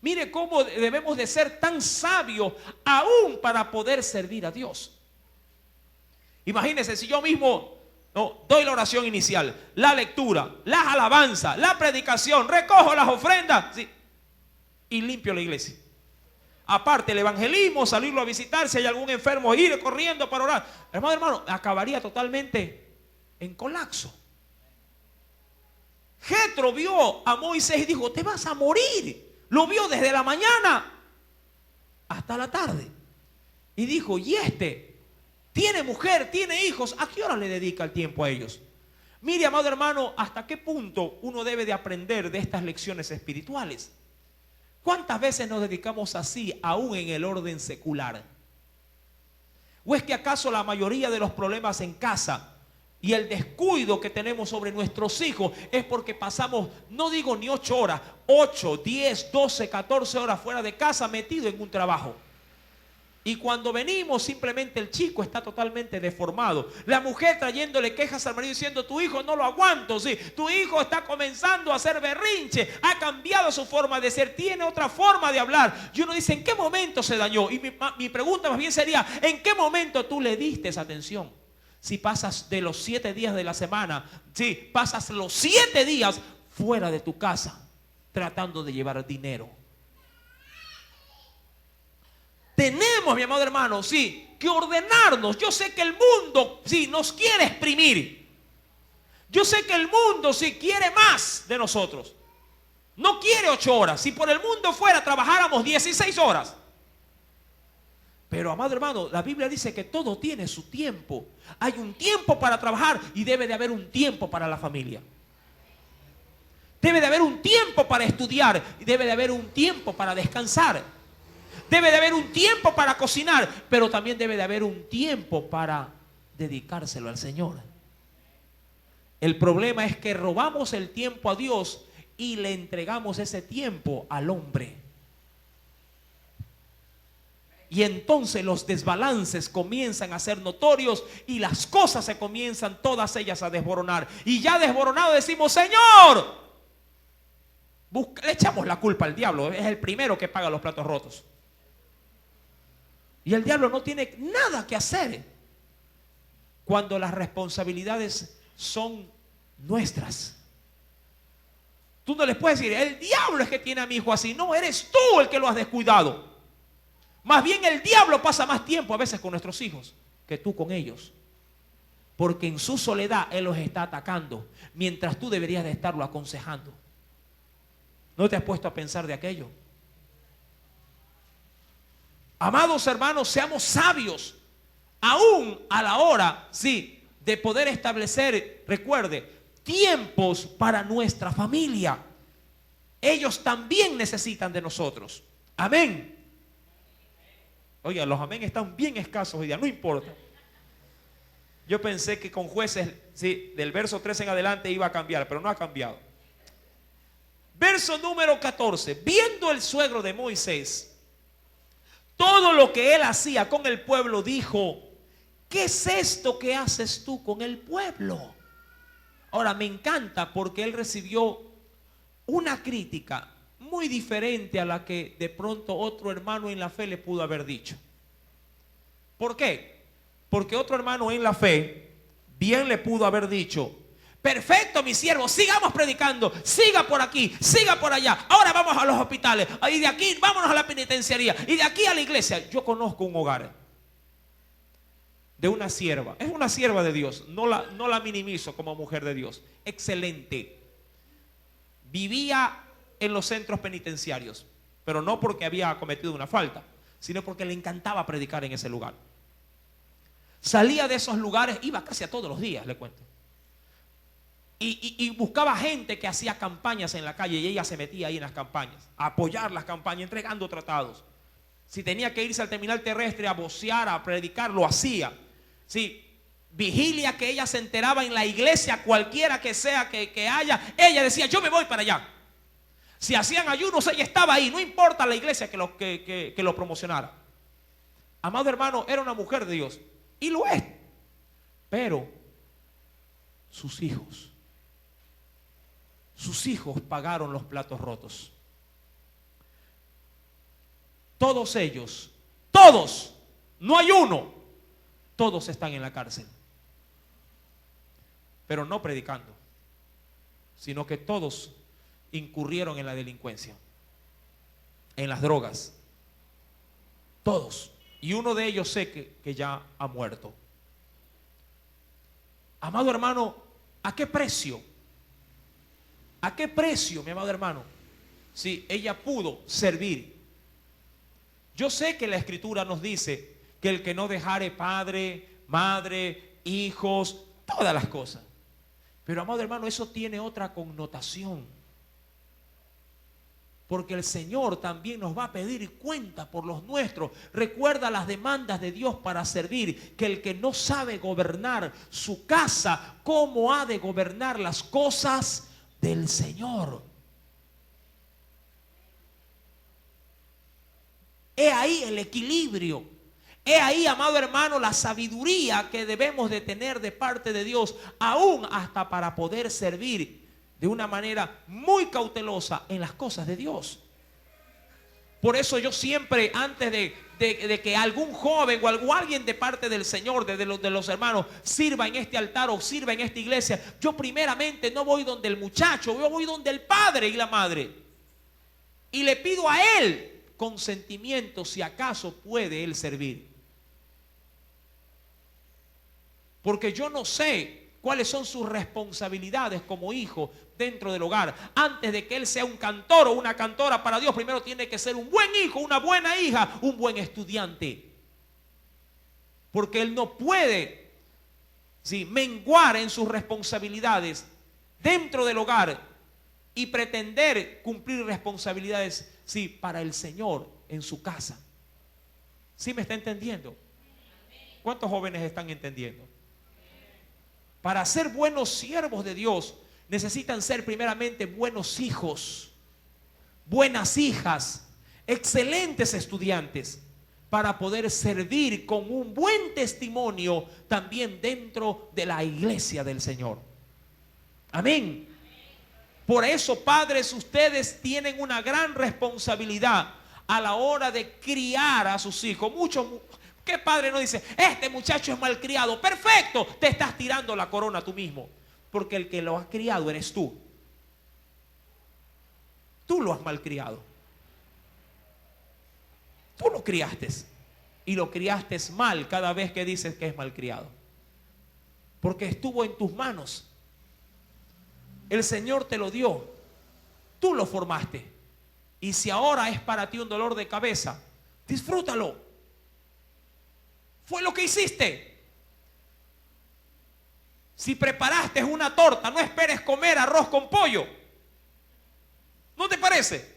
Mire cómo debemos de ser tan sabios aún para poder servir a Dios. Imagínense si yo mismo doy la oración inicial, la lectura, las alabanzas, la predicación, recojo las ofrendas, ¿sí?, y limpio la iglesia. Aparte el evangelismo, salirlo a visitar, si hay algún enfermo, ir corriendo para orar. Hermano, acabaría totalmente en colapso. Jetro vio a Moisés y dijo: te vas a morir. Lo vio desde la mañana hasta la tarde. Y dijo: y tiene mujer, tiene hijos, ¿a qué hora le dedica el tiempo a ellos? Mire, amado hermano, hasta qué punto uno debe de aprender de estas lecciones espirituales. ¿Cuántas veces nos dedicamos así aún en el orden secular? ¿O es que acaso la mayoría de los problemas en casa y el descuido que tenemos sobre nuestros hijos es porque pasamos, no digo ni 8 horas, 8, 10, 12, 14 horas fuera de casa metido en un trabajo? Y cuando venimos, simplemente el chico está totalmente deformado. La mujer trayéndole quejas al marido diciendo: tu hijo no lo aguanto, ¿sí? Tu hijo está comenzando a hacer berrinche, ha cambiado su forma de ser, tiene otra forma de hablar. Y uno dice: ¿en qué momento se dañó? Y mi pregunta más bien sería: ¿en qué momento tú le diste esa atención? Si pasas de los 7 días de la semana, sí, pasas los 7 días fuera de tu casa tratando de llevar dinero. Tenemos, mi amado hermano, sí, que ordenarnos. Yo sé que el mundo, sí, nos quiere exprimir. Yo sé que el mundo, sí, quiere más de nosotros. No quiere 8 horas. Si por el mundo fuera, trabajáramos 16 horas. Pero, amado hermano, la Biblia dice que todo tiene su tiempo. Hay un tiempo para trabajar y debe de haber un tiempo para la familia. Debe de haber un tiempo para estudiar y debe de haber un tiempo para descansar. Debe de haber un tiempo para cocinar, pero también debe de haber un tiempo para dedicárselo al Señor. El problema es que robamos el tiempo a Dios y le entregamos ese tiempo al hombre. Y entonces los desbalances comienzan a ser notorios y las cosas se comienzan todas ellas a desboronar. Y ya desboronado decimos: Señor, le echamos la culpa al diablo. Es el primero que paga los platos rotos. Y el diablo no tiene nada que hacer cuando las responsabilidades son nuestras. Tú no les puedes decir: el diablo es que tiene a mi hijo así. No, eres tú el que lo has descuidado. Más bien el diablo pasa más tiempo a veces con nuestros hijos que tú con ellos. Porque en su soledad él los está atacando, mientras tú deberías de estarlo aconsejando. ¿No te has puesto a pensar de aquello? Amados hermanos, seamos sabios, aún a la hora, sí, de poder establecer, recuerde, tiempos para nuestra familia. Ellos también necesitan de nosotros. Amén. Oiga, los amén están bien escasos hoy día, no importa. Yo pensé que con Jueces, sí, del verso 13 en adelante iba a cambiar, pero no ha cambiado. Verso número 14. Viendo el suegro de Moisés todo lo que él hacía con el pueblo, dijo: ¿qué es esto que haces tú con el pueblo? Ahora me encanta porque él recibió una crítica muy diferente a la que de pronto otro hermano en la fe le pudo haber dicho. ¿Por qué? Porque otro hermano en la fe bien le pudo haber dicho: perfecto, mi siervo, sigamos predicando, siga por aquí, siga por allá, ahora vamos a los hospitales, y de aquí vámonos a la penitenciaría, y de aquí a la iglesia. Yo conozco un hogar de una sierva, es una sierva de Dios, no la minimizo como mujer de Dios, excelente. Vivía en los centros penitenciarios, pero no porque había cometido una falta, sino porque le encantaba predicar en ese lugar. Salía de esos lugares, iba casi a todos los días, le cuento. Y buscaba gente que hacía campañas en la calle y ella se metía ahí en las campañas, a apoyar las campañas, entregando tratados. Si tenía que irse al terminal terrestre a vocear, a predicar, lo hacía. Sí, vigilia que ella se enteraba en la iglesia, cualquiera que sea que haya, ella decía, yo me voy para allá. Si hacían ayunos, ella estaba ahí, no importa la iglesia que lo promocionara. Amado hermano, era una mujer de Dios, y lo es. Pero sus hijos pagaron los platos rotos. Todos ellos, todos, no hay uno, todos están en la cárcel. Pero no predicando, sino que todos incurrieron en la delincuencia, en las drogas. Todos. Y uno de ellos sé que ya ha muerto. Amado hermano, ¿a qué precio? ¿A qué precio, mi amado hermano? Si ella pudo servir. Yo sé que la Escritura nos dice que el que no dejare padre, madre, hijos, todas las cosas. Pero amado hermano, eso tiene otra connotación. Porque el Señor también nos va a pedir cuenta por los nuestros. Recuerda las demandas de Dios para servir. Que el que no sabe gobernar su casa, ¿cómo ha de gobernar las cosas del Señor? He ahí el equilibrio. He ahí, amado hermano, la sabiduría que debemos de tener de parte de Dios, aún hasta para poder servir de una manera muy cautelosa en las cosas de Dios. Por eso yo siempre, antes de que algún joven o alguien de parte del Señor, de los hermanos, sirva en este altar o sirva en esta iglesia, yo primeramente no voy donde el muchacho, yo voy donde el padre y la madre. Y le pido a él consentimiento si acaso puede él servir. Porque yo no sé cuáles son sus responsabilidades como hijo dentro del hogar. Antes de que él sea un cantor o una cantora para Dios, primero tiene que ser un buen hijo, una buena hija, un buen estudiante. Porque él no puede menguar en sus responsabilidades dentro del hogar y pretender cumplir responsabilidades para el Señor en su casa. ¿Sí me está entendiendo? ¿Cuántos jóvenes están entendiendo? Para ser buenos siervos de Dios, necesitan ser primeramente buenos hijos, buenas hijas, excelentes estudiantes, para poder servir con un buen testimonio también dentro de la iglesia del Señor. Amén. Por eso, padres, ustedes tienen una gran responsabilidad a la hora de criar a sus hijos. ¿Qué padre no dice, este muchacho es malcriado? Perfecto, te estás tirando la corona tú mismo. Porque el que lo ha criado eres tú. Tú lo has malcriado. Tú lo criaste. Y lo criaste mal cada vez que dices que es malcriado. Porque estuvo en tus manos. El Señor te lo dio. Tú lo formaste. Y si ahora es para ti un dolor de cabeza, disfrútalo. Fue lo que hiciste. Si preparaste una torta, no esperes comer arroz con pollo. ¿No te parece?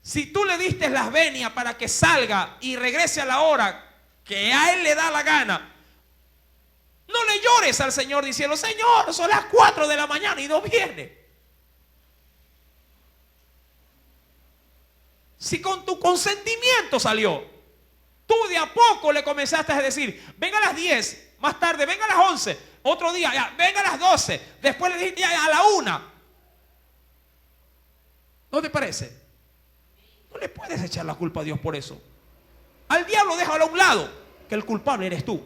Si tú le diste las venias para que salga y regrese a la hora que a él le da la gana, no le llores al Señor diciendo, Señor, son las 4 de la mañana y no viene. Si con tu consentimiento salió, tú de a poco le comenzaste a decir, venga a las 10, más tarde, venga a las 11, otro día, ya, venga a las 12, después le dijiste ya, a la 1. ¿No te parece? No le puedes echar la culpa a Dios por eso. Al diablo déjalo a un lado, que el culpable eres tú.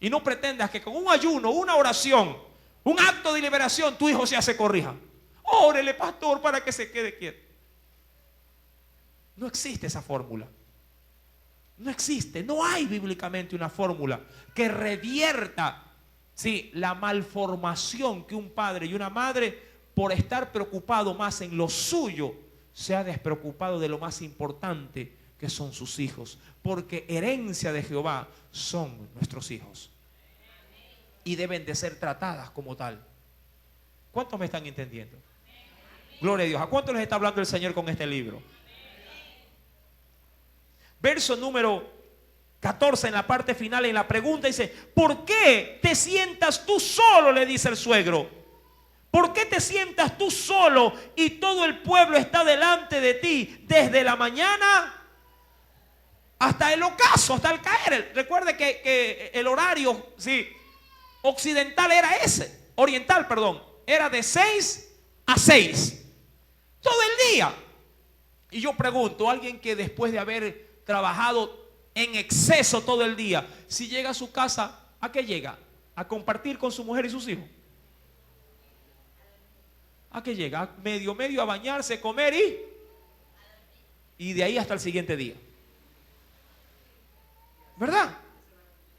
Y no pretendas que con un ayuno, una oración, un acto de liberación, tu hijo se corrija. Órele, pastor, para que se quede quieto. No existe esa fórmula. No existe, no hay bíblicamente una fórmula que revierta la malformación que un padre y una madre, por estar preocupado más en lo suyo, se ha despreocupado de lo más importante que son sus hijos. Porque herencia de Jehová son nuestros hijos. Y deben de ser tratadas como tal. ¿Cuántos me están entendiendo? Gloria a Dios. ¿A cuántos les está hablando el Señor con este libro? verso número 14, en la parte final, en la pregunta dice: ¿por qué te sientas tú solo?, le dice el suegro. ¿Por qué te sientas tú solo y todo el pueblo está delante de ti desde la mañana hasta el ocaso, hasta el caer? Recuerde que el horario, sí, occidental era ese, oriental, perdón, era de 6 a 6, todo el día. Y yo pregunto, alguien que después de haber trabajado en exceso todo el día, si llega a su casa, ¿a qué llega? ¿A compartir con su mujer y sus hijos? ¿A qué llega? Medio a bañarse, comer y de ahí hasta el siguiente día. ¿Verdad?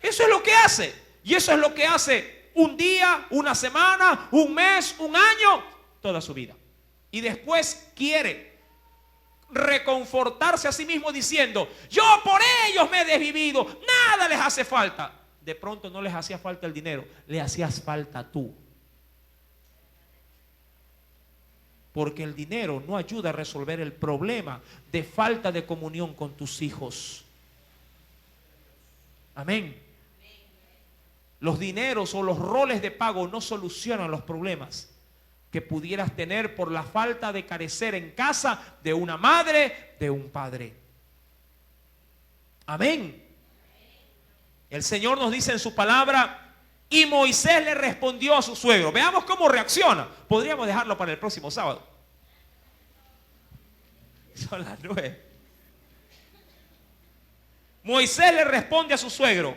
Eso es lo que hace. Y eso es lo que hace un día, una semana, un mes, un año, toda su vida. Y después quiere reconfortarse a sí mismo diciendo: yo por ellos me he desvivido, nada les hace falta. De pronto no les hacía falta el dinero, le hacías falta tú. Porque el dinero no ayuda a resolver el problema de falta de comunión con tus hijos. Amén. Los dineros o los roles de pago no solucionan los problemas que pudieras tener por la falta de carecer en casa de una madre, de un padre. Amén. El Señor nos dice en su palabra: y Moisés le respondió a su suegro. Veamos cómo reacciona. Podríamos dejarlo para el próximo sábado. Son las 9. Moisés le responde a su suegro: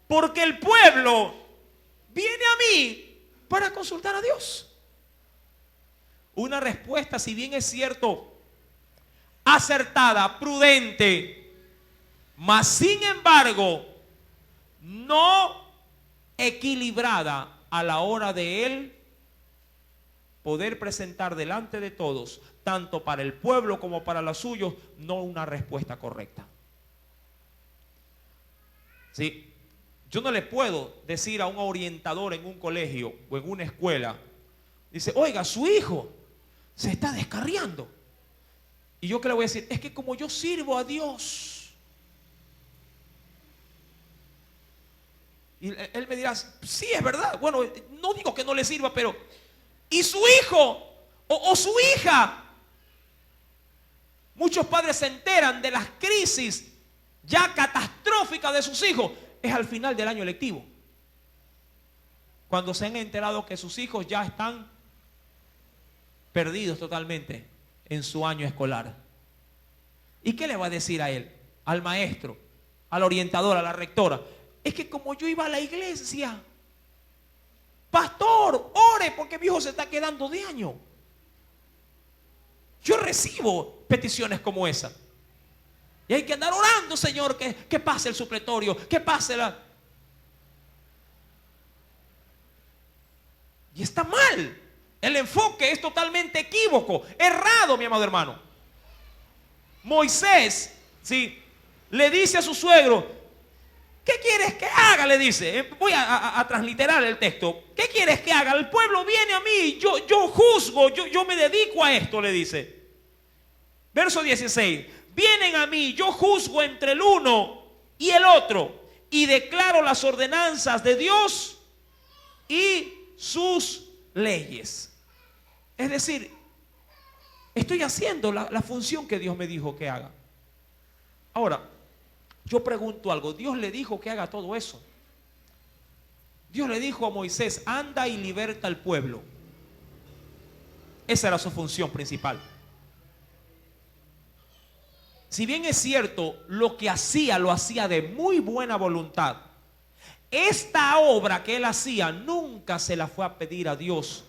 porque el pueblo viene a mí para consultar a Dios. Una respuesta, si bien es cierto, acertada, prudente, mas sin embargo no equilibrada a la hora de él poder presentar delante de todos, tanto para el pueblo como para los suyos, no una respuesta correcta. ¿Sí? Yo no le puedo decir a un orientador en un colegio o en una escuela, dice: oiga, su hijo se está descarriando. Y yo, ¿qué le voy a decir? Es que como yo sirvo a Dios. Y él me dirá: sí, es verdad. Bueno, no digo que no le sirva, pero ¿y su hijo o su hija? Muchos padres se enteran de las crisis ya catastróficas de sus hijos. Es al final del año lectivo, cuando se han enterado que sus hijos ya están perdidos totalmente en su año escolar. ¿Y qué le va a decir a él, al maestro, al orientador, a la rectora? Es que como yo iba a la iglesia, pastor, ore porque mi hijo se está quedando de año. Yo recibo peticiones como esa. Y hay que andar orando, Señor, que pase el supletorio, que pase la... Y está mal. El enfoque es totalmente equívoco, errado, mi amado hermano. Moisés, sí, le dice a su suegro: ¿qué quieres que haga? Le dice. Voy a transliterar el texto. ¿Qué quieres que haga? El pueblo viene a mí, yo juzgo, yo me dedico a esto, le dice. Verso 16. Vienen a mí, yo juzgo entre el uno y el otro, y declaro las ordenanzas de Dios y sus leyes. Es decir, estoy haciendo la función que Dios me dijo que haga. Ahora, yo pregunto algo. Dios le dijo que haga todo eso. Dios le dijo a Moisés: anda y liberta al pueblo. Esa era su función principal. Si bien es cierto, lo que hacía, lo hacía de muy buena voluntad. Esta obra que él hacía nunca se la fue a pedir a Dios,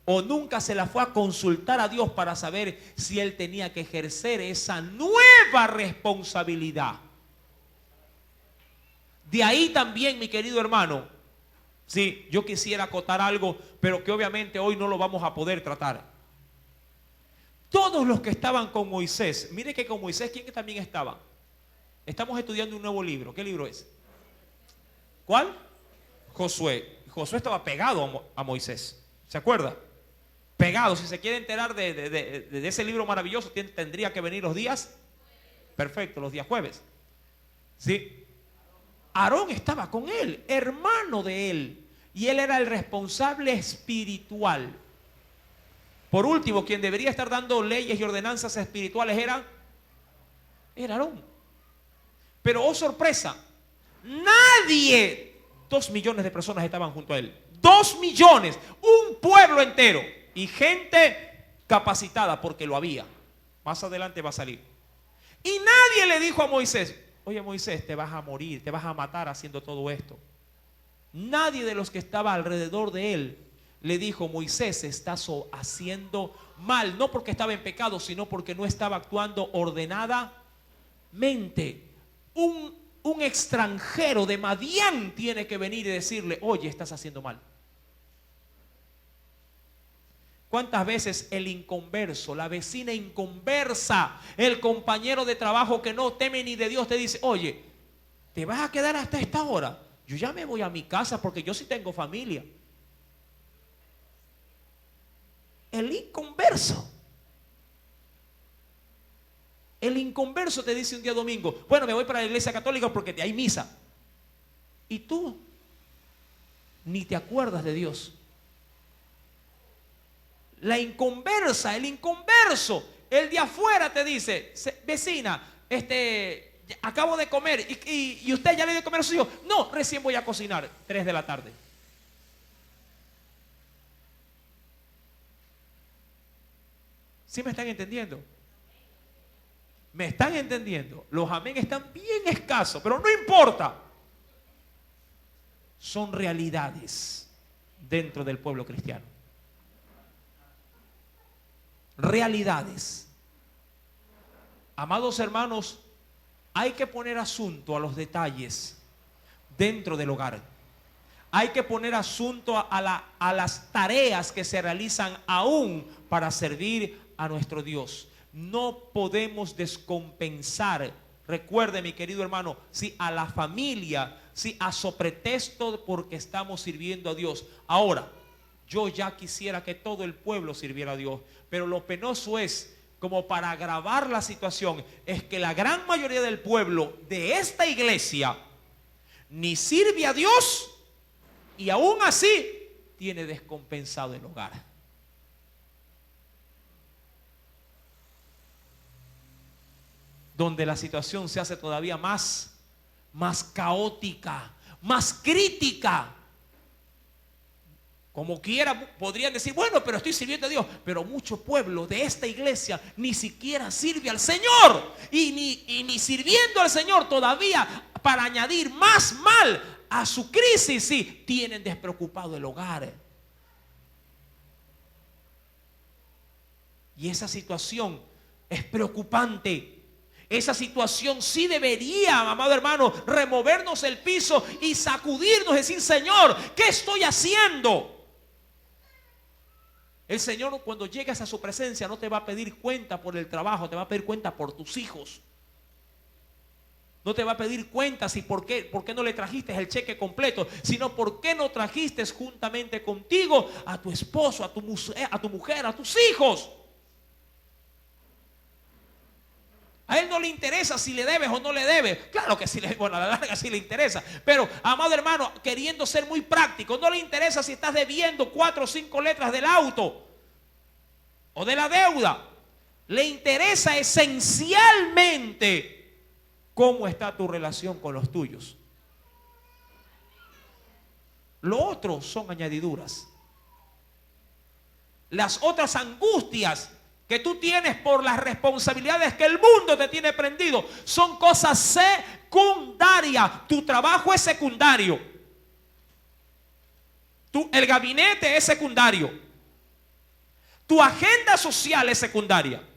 o nunca se la fue a consultar a Dios para saber si él tenía que ejercer esa nueva responsabilidad. De ahí también, mi querido hermano, sí, yo quisiera acotar algo, pero que obviamente hoy no lo vamos a poder tratar. Todos los que estaban con Moisés, mire que con Moisés, ¿quién también estaba? Estamos estudiando un nuevo libro. ¿Qué libro es? ¿Cuál? Josué. Josué estaba pegado a Moisés. ¿Se acuerda? Pegado. Si se quiere enterar de ese libro maravilloso, tendría que venir los días Perfecto, los días jueves. ¿Sí? Aarón estaba con él, hermano de él. Y él era el responsable espiritual. Por último, quien debería estar dando leyes y ordenanzas espirituales era Aarón. Pero oh sorpresa, nadie, 2 millones de personas estaban junto a él. 2 millones, un pueblo entero. Y gente capacitada porque lo había. Más adelante va a salir. Y nadie le dijo a Moisés: oye Moisés, te vas a morir, te vas a matar haciendo todo esto. Nadie de los que estaba alrededor de él le dijo: Moisés, estás haciendo mal. No porque estaba en pecado, sino porque no estaba actuando ordenadamente. Un extranjero de Madián tiene que venir y decirle: oye, estás haciendo mal. ¿Cuántas veces el inconverso, la vecina inconversa, el compañero de trabajo que no teme ni de Dios te dice: oye, ¿te vas a quedar hasta esta hora? Yo ya me voy a mi casa porque yo sí tengo familia. El inconverso. El inconverso te dice un día domingo: bueno, me voy para la iglesia católica porque hay misa. Y tú ni te acuerdas de Dios. La inconversa, el inconverso, el de afuera te dice: vecina, acabo de comer y usted ya le dio de comer a su hijo. No, recién voy a cocinar, 3 de la tarde. ¿Sí me están entendiendo? ¿Me están entendiendo? Los amén están bien escasos, pero no importa. Son realidades dentro del pueblo cristiano. Realidades. Amados hermanos, hay que poner asunto a los detalles dentro del hogar. Hay que poner asunto a las tareas que se realizan aún para servir a nuestro Dios. No podemos descompensar. Recuerde, mi querido hermano, si a la familia, si a sopretexto porque estamos sirviendo a Dios. Ahora, yo ya quisiera que todo el pueblo sirviera a Dios, pero lo penoso es, como para agravar la situación, es que la gran mayoría del pueblo de esta iglesia ni sirve a Dios y aún así tiene descompensado el hogar. Donde la situación se hace todavía más caótica, más crítica. Como quiera podrían decir: bueno, pero estoy sirviendo a Dios. Pero mucho pueblo de esta iglesia ni siquiera sirve al Señor. Y ni sirviendo al Señor todavía, para añadir más mal a su crisis, sí, tienen despreocupado el hogar. Y esa situación es preocupante. Esa situación sí debería, amado hermano, removernos el piso y sacudirnos y decir: Señor, ¿qué estoy haciendo? El Señor, cuando llegas a su presencia, no te va a pedir cuenta por el trabajo, te va a pedir cuenta por tus hijos. No te va a pedir cuenta si por qué no le trajiste el cheque completo, sino por qué no trajiste juntamente contigo a tu esposo, a tu mujer, a tus hijos. A Él no le interesa si le debes o no le debes. Claro que sí, bueno, a la larga sí le interesa. Pero, amado hermano, queriendo ser muy práctico, no le interesa si estás debiendo 4 o 5 letras del auto o de la deuda. Le interesa esencialmente cómo está tu relación con los tuyos. Lo otro son añadiduras. Las otras angustias que tú tienes por las responsabilidades que el mundo te tiene prendido son cosas secundarias. Tu trabajo es secundario. El gabinete es secundario. Tu agenda social es secundaria.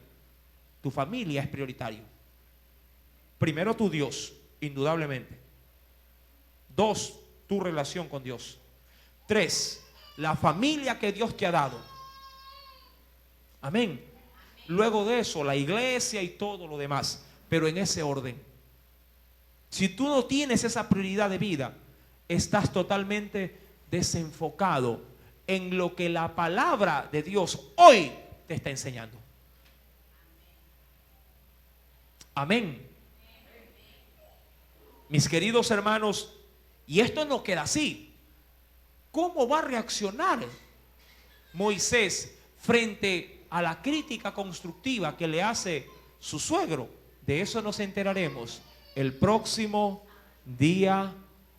Tu familia es prioritario. Primero tu Dios, indudablemente. 2, tu relación con Dios. 3, la familia que Dios te ha dado. Amén. Luego de eso, la iglesia y todo lo demás. Pero en ese orden. Si tú no tienes esa prioridad de vida, estás totalmente desenfocado en lo que la palabra de Dios hoy te está enseñando. Amén. Mis queridos hermanos, y esto no queda así. ¿Cómo va a reaccionar Moisés frente a la crítica constructiva que le hace su suegro? De eso nos enteraremos el próximo día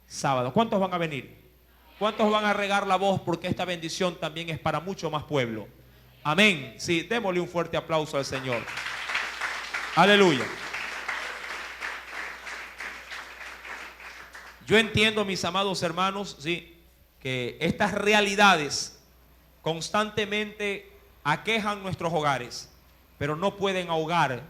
sábado. ¿Cuántos van a venir? ¿Cuántos van a regar la voz? Porque esta bendición también es para mucho más pueblo. Amén. Sí, démosle un fuerte aplauso al Señor. Aleluya. Yo entiendo, mis amados hermanos, sí, que estas realidades constantemente aquejan nuestros hogares, pero no pueden ahogar,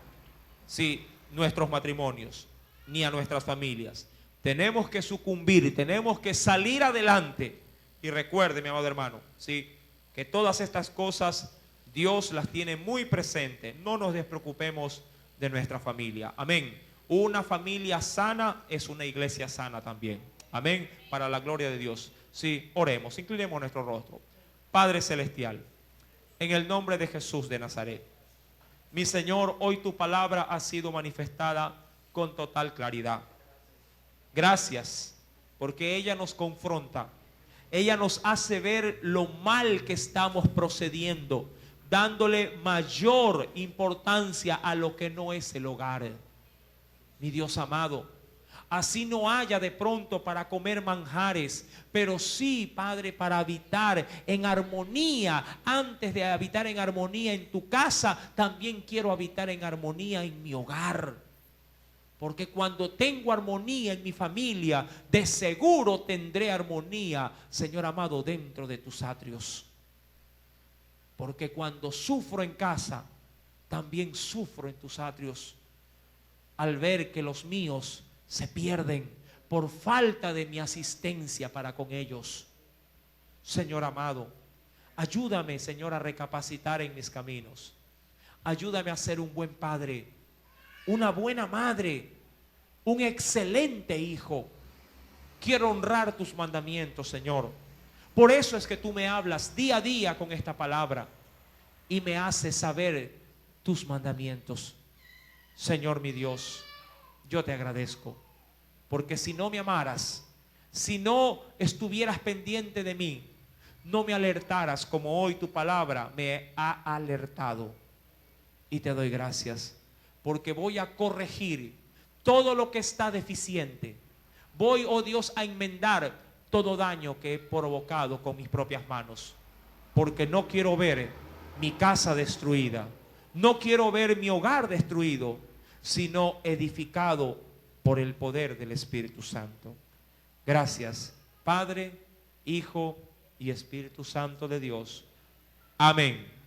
sí, nuestros matrimonios ni a nuestras familias. Tenemos que sucumbir, tenemos que salir adelante. Y recuerde, mi amado hermano, sí, que todas estas cosas Dios las tiene muy presentes. No nos despreocupemos de nuestra familia. Amén. Una familia sana es una iglesia sana también. Amén. Para la gloria de Dios. Sí, oremos, inclinemos nuestro rostro. Padre celestial, en el nombre de Jesús de Nazaret, mi Señor, hoy tu palabra ha sido manifestada con total claridad. Gracias, porque ella nos confronta. Ella nos hace ver lo mal que estamos procediendo, dándole mayor importancia a lo que no es el hogar. Mi Dios amado, así no haya de pronto para comer manjares, pero sí, Padre, para habitar en armonía. Antes de habitar en armonía en tu casa, también quiero habitar en armonía en mi hogar. Porque cuando tengo armonía en mi familia, de seguro tendré armonía, Señor amado, dentro de tus atrios. Porque cuando sufro en casa, también sufro en tus atrios, al ver que los míos se pierden por falta de mi asistencia para con ellos. Señor amado, ayúdame, Señor, a recapacitar en mis caminos. Ayúdame a ser un buen padre, una buena madre, un excelente hijo. Quiero honrar tus mandamientos, Señor. Por eso es que tú me hablas día a día con esta palabra y me haces saber tus mandamientos. Señor mi Dios, yo te agradezco, porque si no me amaras, si no estuvieras pendiente de mí, no me alertaras como hoy tu palabra me ha alertado. Y te doy gracias, porque voy a corregir todo lo que está deficiente. Voy, oh Dios, a enmendar todo daño que he provocado con mis propias manos, porque no quiero ver mi casa destruida, no quiero ver mi hogar destruido, sino edificado por el poder del Espíritu Santo. Gracias, Padre, Hijo y Espíritu Santo de Dios. Amén.